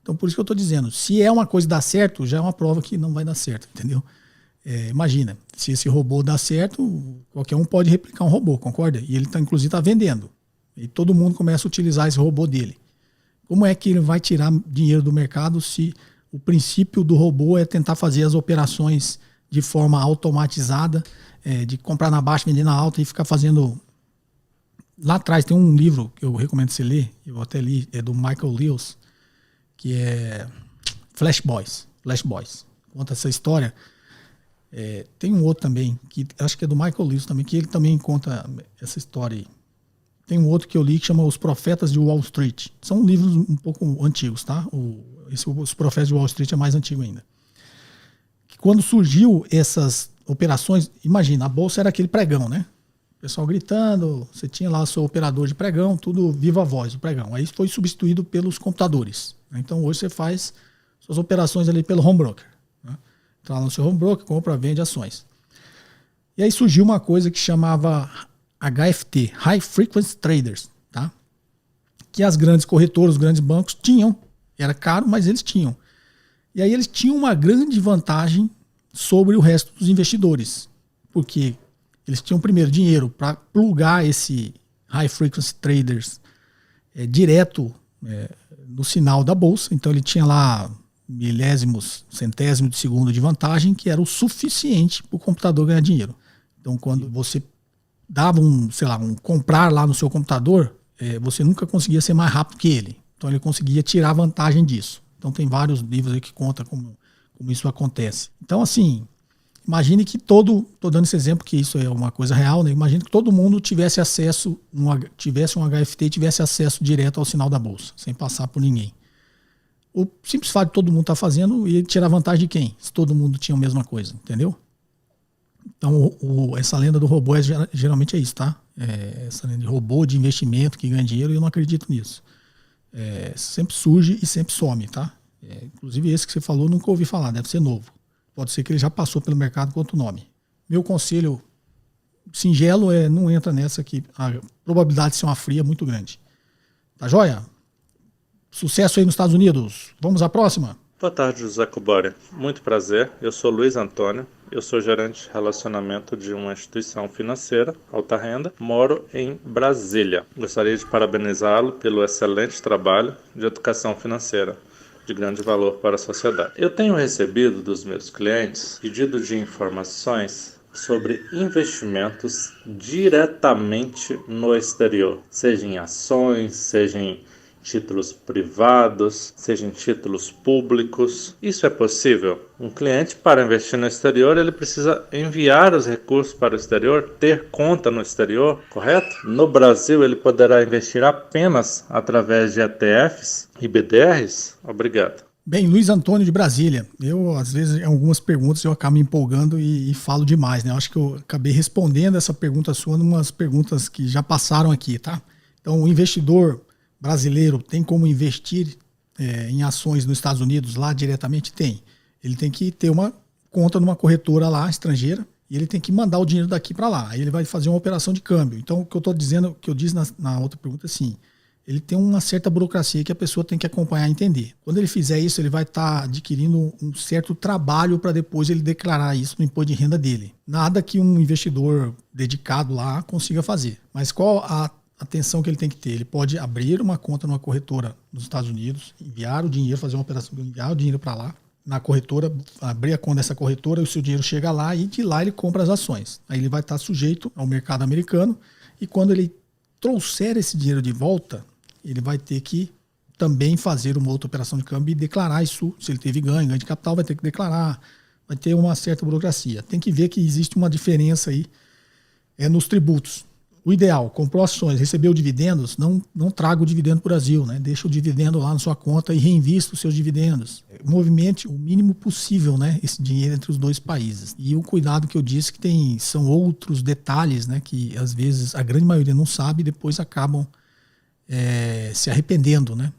Então, por isso que eu estou dizendo, se é uma coisa dar certo, já é uma prova que não vai dar certo, entendeu? Imagina, se esse robô dá certo, qualquer um pode replicar um robô, concorda? E ele inclusive está vendendo. E todo mundo começa a utilizar esse robô dele. Como é que ele vai tirar dinheiro do mercado se o princípio do robô é tentar fazer as operações de forma automatizada, de comprar na baixa, vender na alta e ficar fazendo... Lá atrás tem um livro que eu recomendo você ler, eu até li, é do Michael Lewis, que é Flash Boys. Conta essa história. Tem um outro também, que acho que é do Michael Lewis também, que ele também conta essa história aí. Tem um outro que eu li que chama Os Profetas de Wall Street. São livros um pouco antigos, tá? Os Profetas de Wall Street é mais antigo ainda. Que quando surgiu essas operações, imagina, a bolsa era aquele pregão, né? Pessoal gritando, você tinha lá o seu operador de pregão, tudo viva a voz, o pregão. Aí foi substituído pelos computadores. Então hoje você faz suas operações ali pelo home broker. Né? Entra lá no seu home broker, compra, vende ações. E aí surgiu uma coisa que chamava HFT, High Frequency Traders, tá? Que as grandes corretoras, os grandes bancos tinham. Era caro, mas eles tinham. E aí eles tinham uma grande vantagem sobre o resto dos investidores. Porque eles tinham primeiro dinheiro para plugar esse High Frequency Traders direto no sinal da bolsa. Então ele tinha lá milésimos, centésimos de segundo de vantagem, que era o suficiente para o computador ganhar dinheiro. Então quando você dava um comprar lá no seu computador, você nunca conseguia ser mais rápido que ele. Então ele conseguia tirar vantagem disso. Então tem vários livros aí que contam como isso acontece. Então assim, imagine que tô dando esse exemplo que isso é uma coisa real, né? Imagine que todo mundo tivesse acesso, tivesse um HFT e tivesse acesso direto ao sinal da bolsa, sem passar por ninguém. O simples fato de todo mundo estar fazendo ia tirar vantagem de quem? Se todo mundo tinha a mesma coisa, entendeu? Então essa lenda do robô geralmente é isso, tá? Essa lenda de robô de investimento que ganha dinheiro, eu não acredito nisso. Sempre surge e sempre some, tá? Inclusive esse que você falou, nunca ouvi falar, deve ser novo. Pode ser que ele já passou pelo mercado com outro nome. Meu conselho singelo não entra nessa aqui. A probabilidade de ser uma fria é muito grande. Tá joia? Sucesso aí nos Estados Unidos. Vamos à próxima? Boa tarde, José Kobori. Muito prazer. Eu sou Luiz Antônio. Eu sou gerente de relacionamento de uma instituição financeira, alta renda. Moro em Brasília. Gostaria de parabenizá-lo pelo excelente trabalho de educação financeira, de grande valor para a sociedade. Eu tenho recebido dos meus clientes pedido de informações sobre investimentos diretamente no exterior, seja em ações, seja em títulos privados, seja em títulos públicos. Isso é possível? Um cliente, para investir no exterior, ele precisa enviar os recursos para o exterior, ter conta no exterior, correto? No Brasil, ele poderá investir apenas através de ETFs e BDRs? Obrigado. Bem, Luiz Antônio de Brasília. Eu, às vezes, em algumas perguntas eu acabo me empolgando e falo demais, né? Eu acho que eu acabei respondendo essa pergunta sua numas perguntas que já passaram aqui, tá? Então, o investidor brasileiro tem como investir em ações nos Estados Unidos lá diretamente? Tem. Ele tem que ter uma conta numa corretora lá, estrangeira, e ele tem que mandar o dinheiro daqui para lá. Aí ele vai fazer uma operação de câmbio. Então, o que eu estou dizendo, o que eu disse na outra pergunta, é assim, ele tem uma certa burocracia que a pessoa tem que acompanhar e entender. Quando ele fizer isso, ele vai estar adquirindo um certo trabalho para depois ele declarar isso no imposto de renda dele. Nada que um investidor dedicado lá consiga fazer. Mas qual a atenção que ele tem que ter? Ele pode abrir uma conta numa corretora nos Estados Unidos, enviar o dinheiro, fazer uma operação, enviar o dinheiro para lá, na corretora, abrir a conta dessa corretora, o seu dinheiro chega lá e de lá ele compra as ações. Aí ele vai estar sujeito ao mercado americano e quando ele trouxer esse dinheiro de volta, ele vai ter que também fazer uma outra operação de câmbio e declarar isso. Se ele teve ganho de capital, vai ter que declarar. Vai ter uma certa burocracia. Tem que ver que existe uma diferença aí nos tributos. O ideal, comprou ações, recebeu dividendos, não traga o dividendo para o Brasil, né? Deixa o dividendo lá na sua conta e reinvista os seus dividendos. Movimente o mínimo possível, né, esse dinheiro entre os dois países. E o cuidado que eu disse que são outros detalhes, né, que às vezes a grande maioria não sabe e depois acabam se arrependendo, né?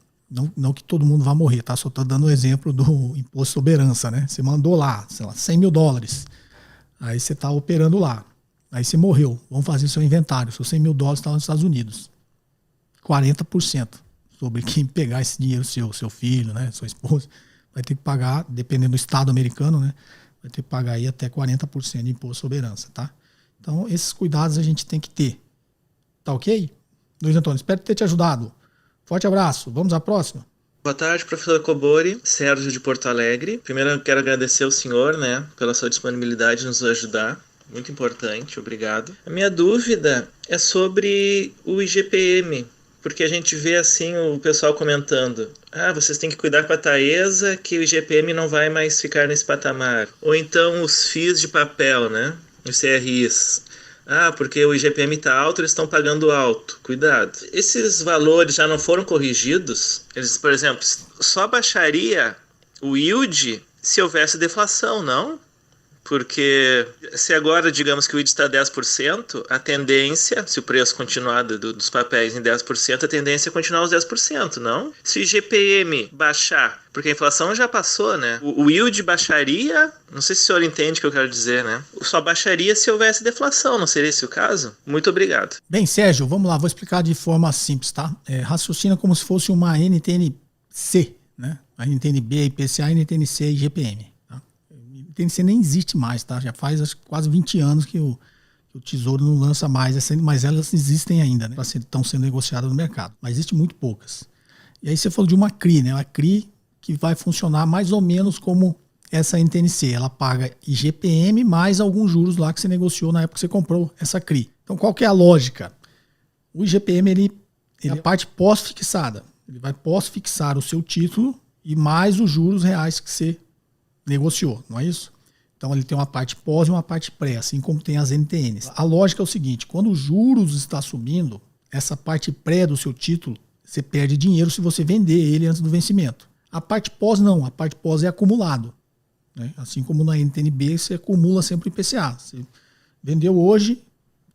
Não que todo mundo vá morrer, tá? Só estou dando o exemplo do imposto sobre herança, né? Você mandou lá, sei lá, $100 mil. Aí você está operando lá. Aí você morreu. Vamos fazer seu inventário. Seus $100 mil está nos Estados Unidos. 40% sobre quem pegar esse dinheiro seu filho, né? Sua esposa. Vai ter que pagar, dependendo do estado americano, né? Vai ter que pagar aí até 40% de imposto sobre herança, tá? Então, esses cuidados a gente tem que ter. Tá ok? Luiz Antônio, espero ter te ajudado. Forte abraço. Vamos à próxima. Boa tarde, professor Cobori, Sérgio de Porto Alegre. Primeiro eu quero agradecer ao senhor, né, pela sua disponibilidade de nos ajudar. Muito importante, obrigado. A minha dúvida é sobre o IGPM, porque a gente vê assim o pessoal comentando: vocês têm que cuidar com a Taesa que o IGPM não vai mais ficar nesse patamar. Ou então os FIIs de papel, né, os CRIs. Porque o IGPM está alto, eles estão pagando alto. Cuidado. Esses valores já não foram corrigidos? Eles, por exemplo, só baixaria o yield se houvesse deflação, não? Porque se agora, digamos que o yield está 10%, a tendência, se o preço continuar dos papéis em 10%, a tendência é continuar os 10%, não? Se o IGPM baixar, porque a inflação já passou, né? O yield baixaria, não sei se o senhor entende o que eu quero dizer, né? Só baixaria se houvesse deflação, não seria esse o caso? Muito obrigado. Bem, Sérgio, vamos lá, vou explicar de forma simples, tá? Raciocina como se fosse uma NTNC, né? A NTNB, IPCA, NTNC e IGPM. NTNC nem existe mais, tá? Já faz acho, quase 20 anos que o Tesouro não lança mais, mas elas existem ainda, né? Estão sendo negociadas no mercado, mas existem muito poucas. E aí você falou de uma CRI, né? Uma CRI que vai funcionar mais ou menos como essa NTNC. Ela paga IGPM mais alguns juros lá que você negociou na época que você comprou essa CRI. Então qual que é a lógica? O IGPM ele é a parte pós-fixada. Ele vai pós-fixar o seu título e mais os juros reais que você negociou, não é isso? Então ele tem uma parte pós e uma parte pré, assim como tem as NTNs. A lógica é o seguinte: quando os juros está subindo, essa parte pré do seu título, você perde dinheiro se você vender ele antes do vencimento. A parte pós não, a parte pós é acumulado, né? Assim como na NTNB você acumula sempre o IPCA. Você vendeu hoje,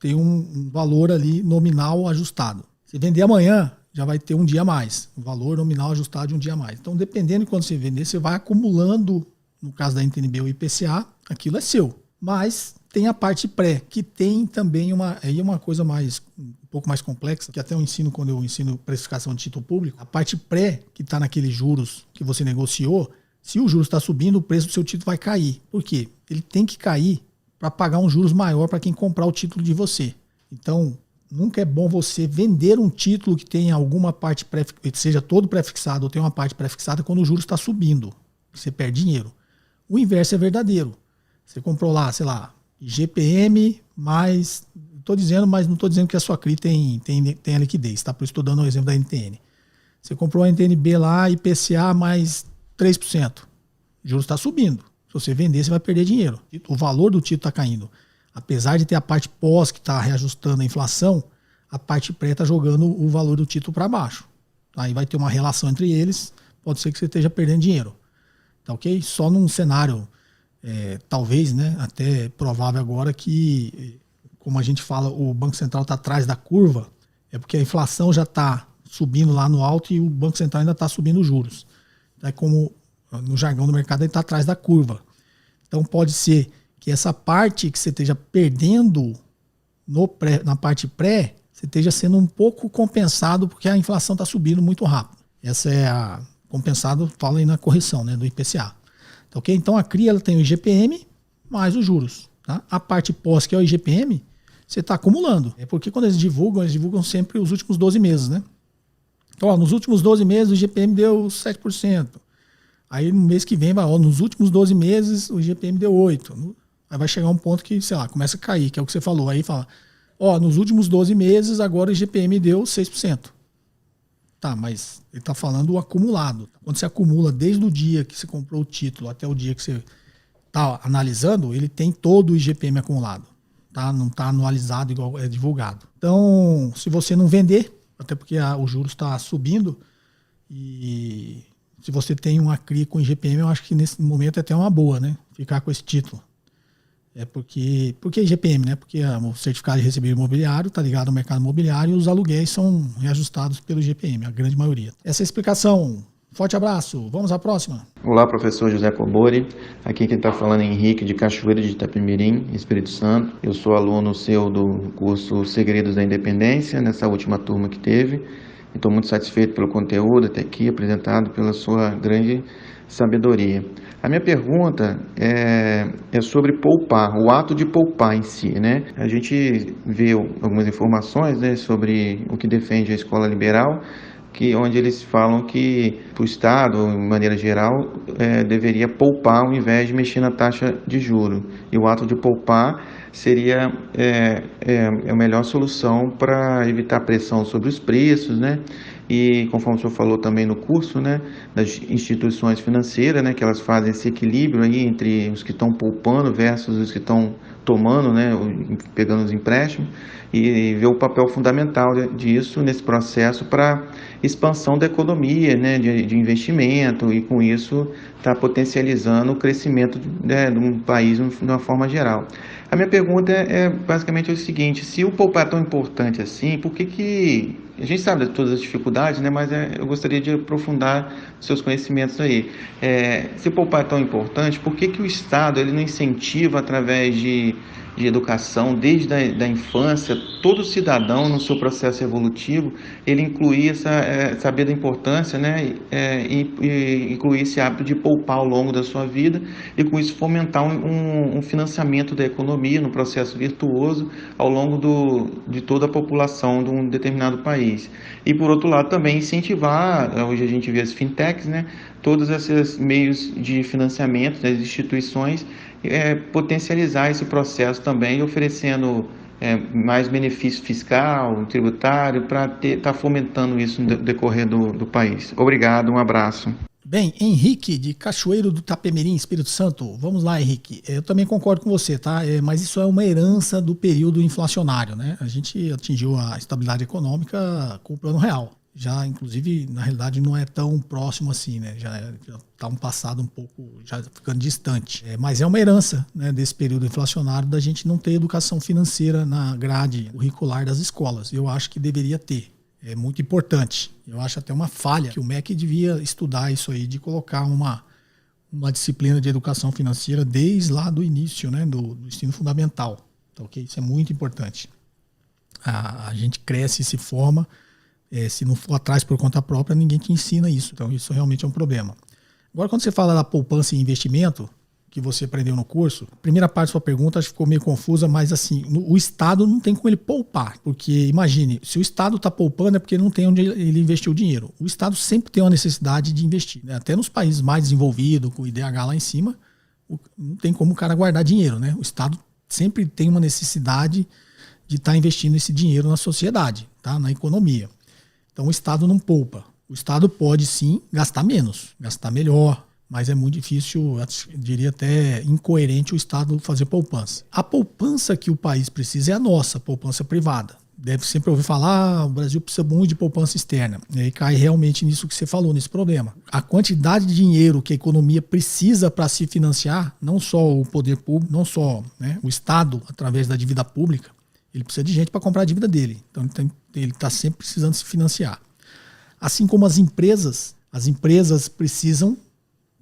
tem um valor ali nominal ajustado. Se vender amanhã, já vai ter um dia a mais, o valor nominal ajustado de um dia a mais. Então dependendo de quando você vender, você vai acumulando. No caso da NTNB ou IPCA, aquilo é seu. Mas tem a parte pré, que tem também uma coisa um pouco mais complexa, que até eu ensino quando eu ensino precificação de título público. A parte pré, que está naqueles juros que você negociou, se o juros está subindo, o preço do seu título vai cair. Por quê? Ele tem que cair para pagar um juros maior para quem comprar o título de você. Então, nunca é bom você vender um título que tenha alguma parte seja todo pré-fixado ou tenha uma parte pré-fixada quando o juros está subindo. Você perde dinheiro. O inverso é verdadeiro. Você comprou lá, sei lá, IGPM mais... Estou dizendo, mas não estou dizendo que a sua CRI tem a liquidez, tá? Por isso estou dando o exemplo da NTN. Você comprou a NTN-B lá, IPCA mais 3%. O juros está subindo. Se você vender, você vai perder dinheiro. O valor do título está caindo. Apesar de ter a parte pós que está reajustando a inflação, a parte pré está jogando o valor do título para baixo. Aí vai ter uma relação entre eles, pode ser que você esteja perdendo dinheiro. Tá ok? Só num cenário, talvez, né, até provável agora que, como a gente fala, o Banco Central está atrás da curva, é porque a inflação já está subindo lá no alto e o Banco Central ainda está subindo os juros. É como no jargão do mercado, ele está atrás da curva. Então pode ser que essa parte que você esteja perdendo na parte pré, você esteja sendo um pouco compensado porque a inflação está subindo muito rápido. Essa é a compensado, fala aí na correção, né, do IPCA. Tá, ok? Então a CRI ela tem o IGPM mais os juros. Tá? A parte pós, que é o IGPM, você está acumulando. É porque quando eles divulgam sempre os últimos 12 meses. Né? Então, ó, nos últimos 12 meses o IGPM deu 7%. Aí no mês que vem, nos últimos 12 meses o IGPM deu 8%. Aí vai chegar um ponto que, sei lá, começa a cair, que é o que você falou. Aí fala, nos últimos 12 meses agora o IGPM deu 6%. Tá, mas ele está falando o acumulado. Quando você acumula desde o dia que você comprou o título até o dia que você está analisando, ele tem todo o IGPM acumulado. Tá? Não está anualizado igual é divulgado. Então, se você não vender, até porque o juros está subindo, e se você tem uma CRI com IGPM, eu acho que nesse momento é até uma boa, né? Ficar com esse título. Por que IGPM, né? Porque o certificado de recebível imobiliário está ligado ao mercado imobiliário e os aluguéis são reajustados pelo IGPM, a grande maioria. Essa é a explicação. Forte abraço. Vamos à próxima. Olá, professor José Cobori. Aqui quem está falando é Henrique, de Cachoeira de Itapemirim, Espírito Santo. Eu sou aluno seu do curso Segredos da Independência, nessa última turma que teve. Estou muito satisfeito pelo conteúdo até aqui apresentado, pela sua grande sabedoria. A minha pergunta é sobre poupar, o ato de poupar em si, né? A gente vê algumas informações, né, sobre o que defende a escola liberal, onde eles falam que o Estado, de maneira geral, deveria poupar ao invés de mexer na taxa de juros. E o ato de poupar seria a melhor solução para evitar pressão sobre os preços, né? E conforme o senhor falou também no curso, né, das instituições financeiras, né, que elas fazem esse equilíbrio aí entre os que estão poupando versus os que estão tomando, né, pegando os empréstimos, e ver o papel fundamental disso nesse processo para expansão da economia, né, de investimento, e com isso está potencializando o crescimento de um país de uma forma geral. A minha pergunta é basicamente o seguinte: se o poupar é tão importante assim, por que a gente sabe de todas as dificuldades, né, mas eu gostaria de aprofundar os seus conhecimentos aí. Se o poupar é tão importante, por que o Estado ele não incentiva através de educação, desde a infância, todo cidadão no seu processo evolutivo, ele incluir saber da importância, né, e incluir esse hábito de poupar ao longo da sua vida, e com isso fomentar um financiamento da economia no processo virtuoso ao longo de toda a população de um determinado país. E por outro lado também incentivar, hoje a gente vê as fintechs, né, todos esses meios de financiamento das instituições, potencializar esse processo também, oferecendo mais benefício fiscal, tributário, para estar fomentando isso no decorrer do país. Obrigado, um abraço. Bem, Henrique, de Cachoeiro do Itapemirim, Espírito Santo. Vamos lá, Henrique. Eu também concordo com você, tá? Mas isso é uma herança do período inflacionário, né? A gente atingiu a estabilidade econômica com o Plano Real. Já, inclusive, na realidade, não é tão próximo assim, né? Já está um passado um pouco, já ficando distante. Mas é uma herança, né, desse período inflacionário, da gente não ter educação financeira na grade curricular das escolas. Eu acho que deveria ter. É muito importante. Eu acho até uma falha que o MEC devia estudar isso aí, de colocar uma disciplina de educação financeira desde lá do início, né, do ensino fundamental. Tá, okay? Isso é muito importante. A gente cresce e se forma. Se não for atrás por conta própria, ninguém te ensina isso. Então isso realmente é um problema. Agora, quando você fala da poupança e investimento, que você aprendeu no curso, a primeira parte da sua pergunta acho que ficou meio confusa, mas assim, o Estado não tem como ele poupar. Porque imagine, se o Estado está poupando é porque ele não tem onde ele investiu o dinheiro. O Estado sempre tem uma necessidade de investir, né? Até nos países mais desenvolvidos, com o IDH lá em cima, não tem como o cara guardar dinheiro, né? O Estado sempre tem uma necessidade de estar investindo esse dinheiro na sociedade, tá? Na economia. Então o Estado não poupa. O Estado pode sim gastar menos, gastar melhor, mas é muito difícil, eu diria até incoerente o Estado fazer poupança. A poupança que o país precisa é a nossa, a poupança privada. Deve sempre ouvir falar, o Brasil precisa muito de poupança externa. E aí cai realmente nisso que você falou, nesse problema. A quantidade de dinheiro que a economia precisa para se financiar, não só o poder público, não só, né, o Estado, através da dívida pública, ele precisa de gente para comprar a dívida dele. Então ele está sempre precisando se financiar. Assim como as empresas precisam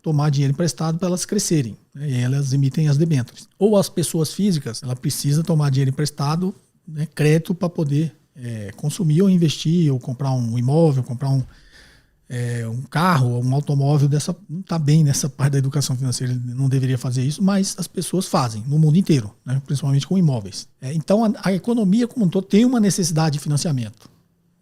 tomar dinheiro emprestado para elas crescerem, né, e elas emitem as debêntures. Ou as pessoas físicas, ela precisa tomar dinheiro emprestado, né, crédito para poder consumir ou investir, ou comprar um imóvel, comprar um carro, um automóvel. Não está bem nessa parte da educação financeira, ele não deveria fazer isso, mas as pessoas fazem no mundo inteiro, né, principalmente com imóveis. Então a economia como um todo tem uma necessidade de financiamento,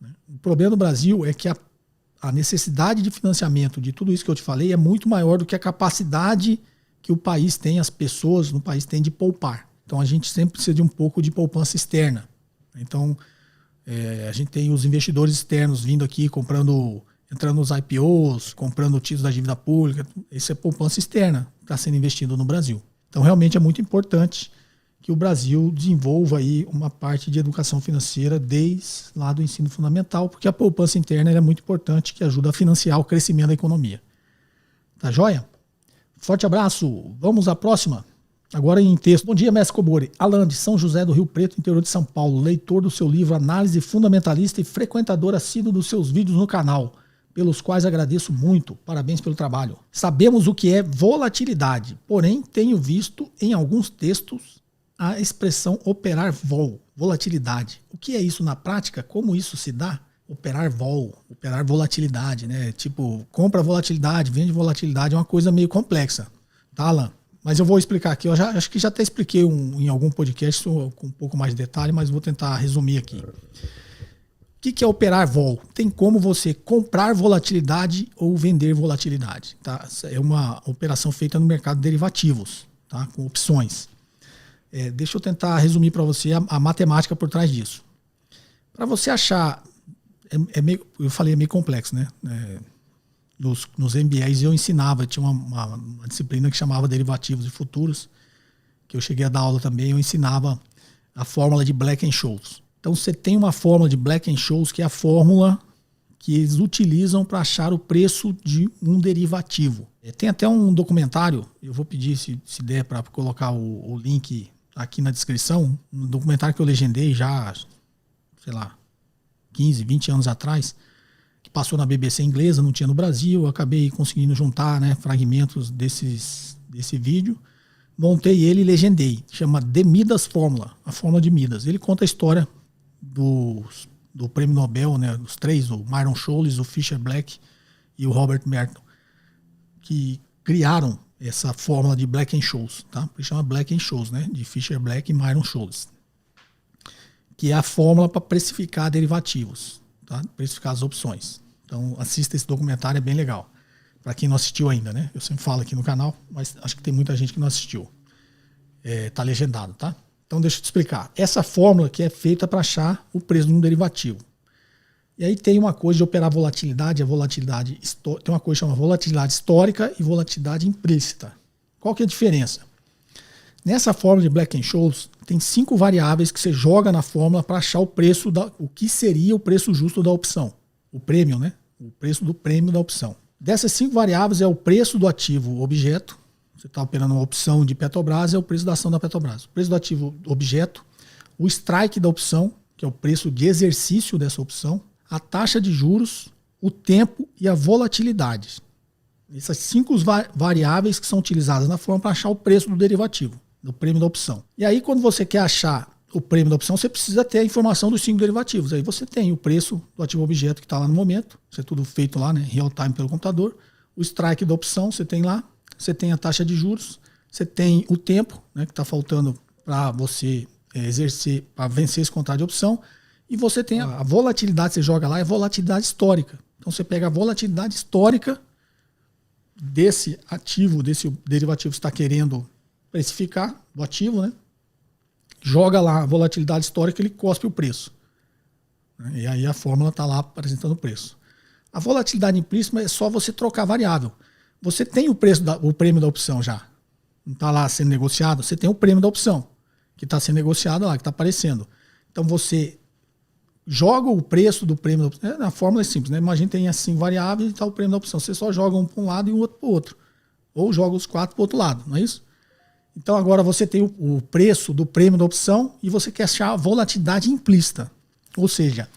né? O problema do Brasil é que a necessidade de financiamento de tudo isso que eu te falei é muito maior do que a capacidade que o país tem, as pessoas no país têm de poupar. Então a gente sempre precisa de um pouco de poupança externa. Então a gente tem os investidores externos vindo aqui, entrando nos IPOs, comprando títulos da dívida pública. Isso é poupança externa que está sendo investido no Brasil. Então realmente é muito importante que o Brasil desenvolva aí uma parte de educação financeira desde lá do ensino fundamental, porque a poupança interna é muito importante, que ajuda a financiar o crescimento da economia. Tá joia? Forte abraço. Vamos à próxima. Agora em texto. Bom dia, mestre Cobori. Alan, de São José do Rio Preto, interior de São Paulo, leitor do seu livro Análise Fundamentalista e frequentador assíduo dos seus vídeos no canal, pelos quais agradeço muito. Parabéns pelo trabalho. Sabemos o que é volatilidade, porém tenho visto em alguns textos a expressão operar vol, volatilidade. O que é isso na prática? Como isso se dá? Operar vol, operar volatilidade, né? Tipo, compra volatilidade, vende volatilidade, é uma coisa meio complexa. Tá, Alan? Mas eu vou explicar aqui. Acho que já até expliquei em algum podcast com um pouco mais de detalhe, mas vou tentar resumir aqui. O que é operar vol? Tem como você comprar volatilidade ou vender volatilidade. Tá? É uma operação feita no mercado de derivativos, tá? Com opções. Deixa eu tentar resumir para você a matemática por trás disso. Para você achar... eu falei, é meio complexo, né? Nos MBAs eu ensinava, tinha uma disciplina que chamava Derivativos e Futuros, que eu cheguei a dar aula também, eu ensinava a fórmula de Black-Scholes. Então você tem uma fórmula de Black-Scholes, que é a fórmula que eles utilizam para achar o preço de um derivativo. Tem até um documentário, eu vou pedir se der para colocar o link aqui na descrição, um documentário que eu legendei já, sei lá, 15, 20 anos atrás, que passou na BBC inglesa, não tinha no Brasil. Eu acabei conseguindo juntar, né, fragmentos desse vídeo, montei ele e legendei. Chama The Midas Fórmula, a fórmula de Midas. Ele conta a história do prêmio Nobel, né, dos três, o Myron Scholes, o Fisher Black e o Robert Merton, que criaram essa fórmula de Black-Scholes, tá? Ele chama Black-Scholes, né, de Fisher Black e Myron Scholes, que é a fórmula para precificar derivativos, tá? Precificar as opções. Então assista esse documentário, é bem legal. Para quem não assistiu ainda, né? Eu sempre falo aqui no canal, mas acho que tem muita gente que não assistiu. Tá legendado, tá? Então deixa eu te explicar. Essa fórmula que é feita para achar o preço de um derivativo. E aí tem uma coisa de operar volatilidade, tem uma coisa que chama volatilidade histórica e volatilidade implícita. Qual que é a diferença? Nessa fórmula de Black-Scholes, tem 5 variáveis que você joga na fórmula para achar o preço o que seria o preço justo da opção. O prêmio, né? O preço do prêmio da opção. Dessas 5 variáveis é o preço do ativo objeto. Você está operando uma opção de Petrobras, é o preço da ação da Petrobras. O preço do ativo objeto, o strike da opção, que é o preço de exercício dessa opção, a taxa de juros, o tempo e a volatilidade. Essas 5 variáveis que são utilizadas na fórmula para achar o preço do derivativo, do prêmio da opção. E aí, quando você quer achar o prêmio da opção, você precisa ter a informação dos 5 derivativos. Aí você tem o preço do ativo objeto que está lá no momento, isso é tudo feito lá, né, real time pelo computador. O strike da opção você tem lá, você tem a taxa de juros, você tem o tempo, né, que está faltando para você exercer, para vencer esse contrato de opção, e você tem a volatilidade, você joga lá, é volatilidade histórica. Então você pega a volatilidade histórica desse ativo, desse derivativo que você está querendo precificar, do ativo, né? Joga lá a volatilidade histórica, ele cospe o preço. E aí a fórmula está lá apresentando o preço. A volatilidade implícita é só você trocar a variável. Você tem o prêmio da opção já. Não está lá sendo negociado, você tem o prêmio da opção, que está sendo negociado lá, que está aparecendo. Então você joga o preço do prêmio da opção. A fórmula é simples, né? Imagina tem assim variáveis e está o prêmio da opção. Você só joga um para um lado e o outro para o outro. Ou joga os 4 para o outro lado, não é isso? Então agora você tem o preço do prêmio da opção e você quer achar a volatilidade implícita. Ou seja,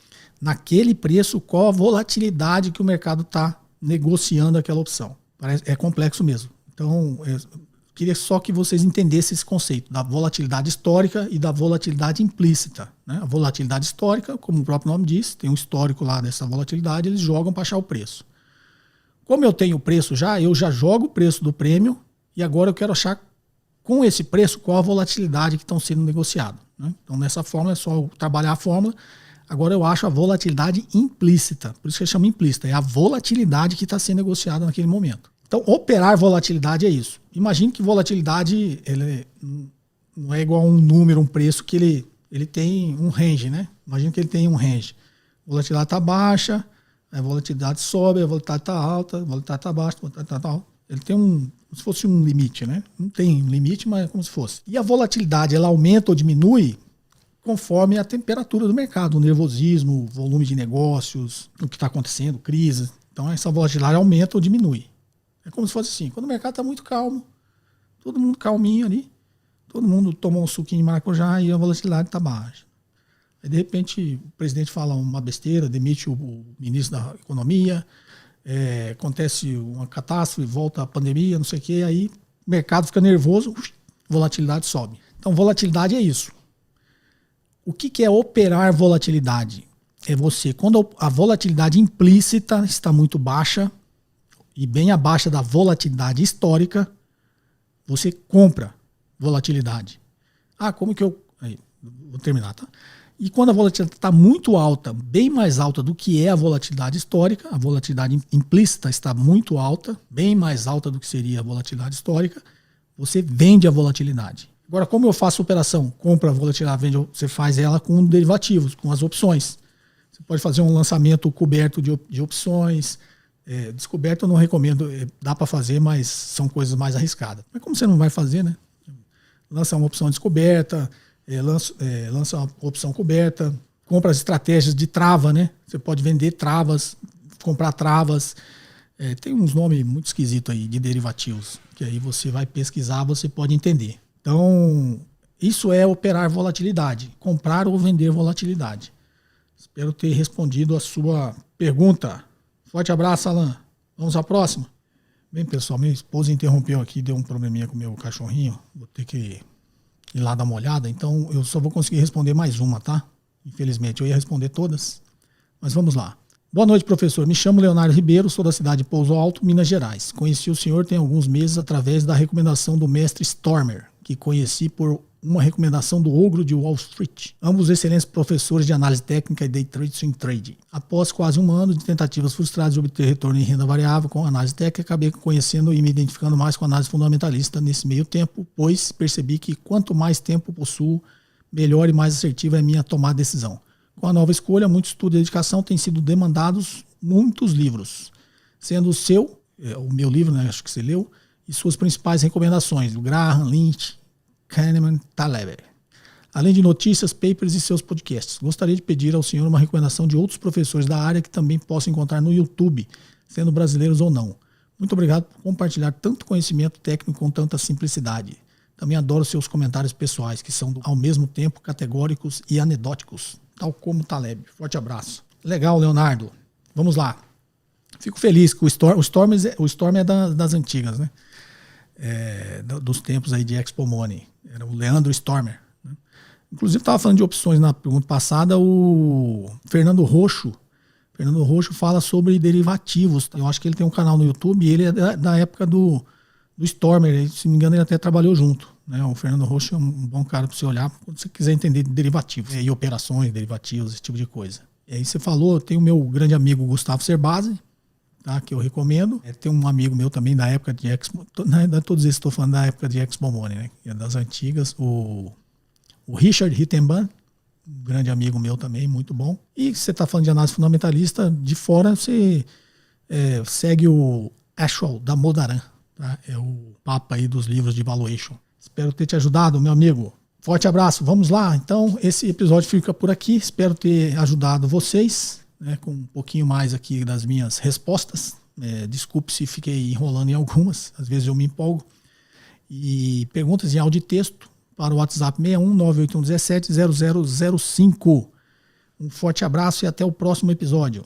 naquele preço, qual a volatilidade que o mercado está negociando aquela opção. É complexo mesmo. Então, queria só que vocês entendessem esse conceito da volatilidade histórica e da volatilidade implícita. Né? A volatilidade histórica, como o próprio nome diz, tem um histórico lá dessa volatilidade, eles jogam para achar o preço. Como eu tenho o preço já, eu já jogo o preço do prêmio e agora eu quero achar com esse preço qual a volatilidade que estão sendo negociados. Né? Então, nessa fórmula é só eu trabalhar a fórmula. Agora eu acho a volatilidade implícita, por isso que eu chamo implícita, é a volatilidade que está sendo negociada naquele momento. Então, operar volatilidade é isso. Imagine que volatilidade ele não é igual a um número, um preço que ele tem um range, né? Imagine que ele tem um range. A volatilidade está baixa, a volatilidade sobe, a volatilidade está alta, a volatilidade está baixa, a volatilidade está alta. Ele tem como se fosse um limite, né? Não tem limite, mas é como se fosse. E a volatilidade, ela aumenta ou diminui conforme a temperatura do mercado, o nervosismo, o volume de negócios, o que está acontecendo, crise. Então essa volatilidade aumenta ou diminui. É como se fosse assim, quando o mercado está muito calmo, todo mundo calminho ali, todo mundo tomou um suquinho de maracujá e a volatilidade está baixa. Aí de repente o presidente fala uma besteira, demite o ministro da economia, acontece uma catástrofe, volta a pandemia, não sei o que, aí o mercado fica nervoso, volatilidade sobe. Então volatilidade é isso. O que é operar volatilidade? É você, quando a volatilidade implícita está muito baixa e bem abaixo da volatilidade histórica, você compra volatilidade. Como que eu... Aí, vou terminar, tá? E quando a volatilidade está muito alta, bem mais alta do que é a volatilidade histórica, a volatilidade implícita está muito alta, bem mais alta do que seria a volatilidade histórica, você vende a volatilidade. Agora, como eu faço operação? Compra, volatilidade, vende, você faz ela com derivativos, com as opções. Você pode fazer um lançamento coberto de opções. Descoberto eu não recomendo, dá para fazer, mas são coisas mais arriscadas. Mas como você não vai fazer, né? Lança uma opção descoberta, lança uma opção coberta, compra as estratégias de trava, né? Você pode vender travas, comprar travas. Tem uns nomes muito esquisitos aí de derivativos, que aí você vai pesquisar, você pode entender. Então, isso é operar volatilidade, comprar ou vender volatilidade. Espero ter respondido a sua pergunta. Forte abraço, Alan. Vamos à próxima? Bem, pessoal, minha esposa interrompeu aqui, deu um probleminha com o meu cachorrinho. Vou ter que ir lá dar uma olhada, então eu só vou conseguir responder mais uma, tá? Infelizmente, eu ia responder todas, mas vamos lá. Boa noite, professor. Me chamo Leonardo Ribeiro, sou da cidade de Pouso Alto, Minas Gerais. Conheci o senhor tem alguns meses através da recomendação do mestre Stormer, que conheci por uma recomendação do Ogro de Wall Street. Ambos excelentes professores de análise técnica e day trade swing trade. Após quase um ano de tentativas frustradas de obter retorno em renda variável com análise técnica, acabei conhecendo e me identificando mais com a análise fundamentalista nesse meio tempo, pois percebi que quanto mais tempo possuo, melhor e mais assertiva é a minha tomada de decisão. Com a nova escolha, muito estudo e dedicação têm sido demandados muitos livros, sendo o meu livro, né, acho que você leu, e suas principais recomendações, do Graham, Lynch, Kahneman, Taleb. Além de notícias, papers e seus podcasts. Gostaria de pedir ao senhor uma recomendação de outros professores da área que também posso encontrar no YouTube, sendo brasileiros ou não. Muito obrigado por compartilhar tanto conhecimento técnico com tanta simplicidade. Também adoro seus comentários pessoais, que são ao mesmo tempo categóricos e anedóticos, tal como Taleb. Forte abraço. Legal, Leonardo. Vamos lá. Fico feliz que o Storm é das antigas, né? Dos tempos aí de Expo Money. Era o Leandro Stormer. Né? Inclusive, estava falando de opções na pergunta passada, o Fernando Roxo fala sobre derivativos. Eu acho que ele tem um canal no YouTube e ele é da época do Stormer. Se não me engano, ele até trabalhou junto. Né? O Fernando Roxo é um bom cara para você olhar quando você quiser entender derivativos e operações, derivativos, esse tipo de coisa. E aí você falou, tem o meu grande amigo Gustavo Cerbasi, tá, que eu recomendo. Tem um amigo meu também da época de Expo, todos esses estou falando da época de Expo Money, né, que é das antigas, o Richard Rittenban, um grande amigo meu também, muito bom. E você está falando de análise fundamentalista, de fora você segue o Ashwell da Modaran, tá? É o papa aí dos livros de valuation. Espero ter te ajudado, meu amigo. Forte abraço, vamos lá. Então, esse episódio fica por aqui. Espero ter ajudado vocês, né, com um pouquinho mais aqui das minhas respostas. Desculpe se fiquei enrolando em algumas, às vezes eu me empolgo. E perguntas em áudio e texto para o WhatsApp 61 98117 0005. Um forte abraço e até o próximo episódio.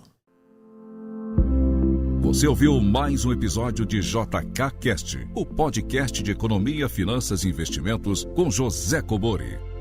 Você ouviu mais um episódio de JK Cast, o podcast de economia, finanças e investimentos com José Cobori.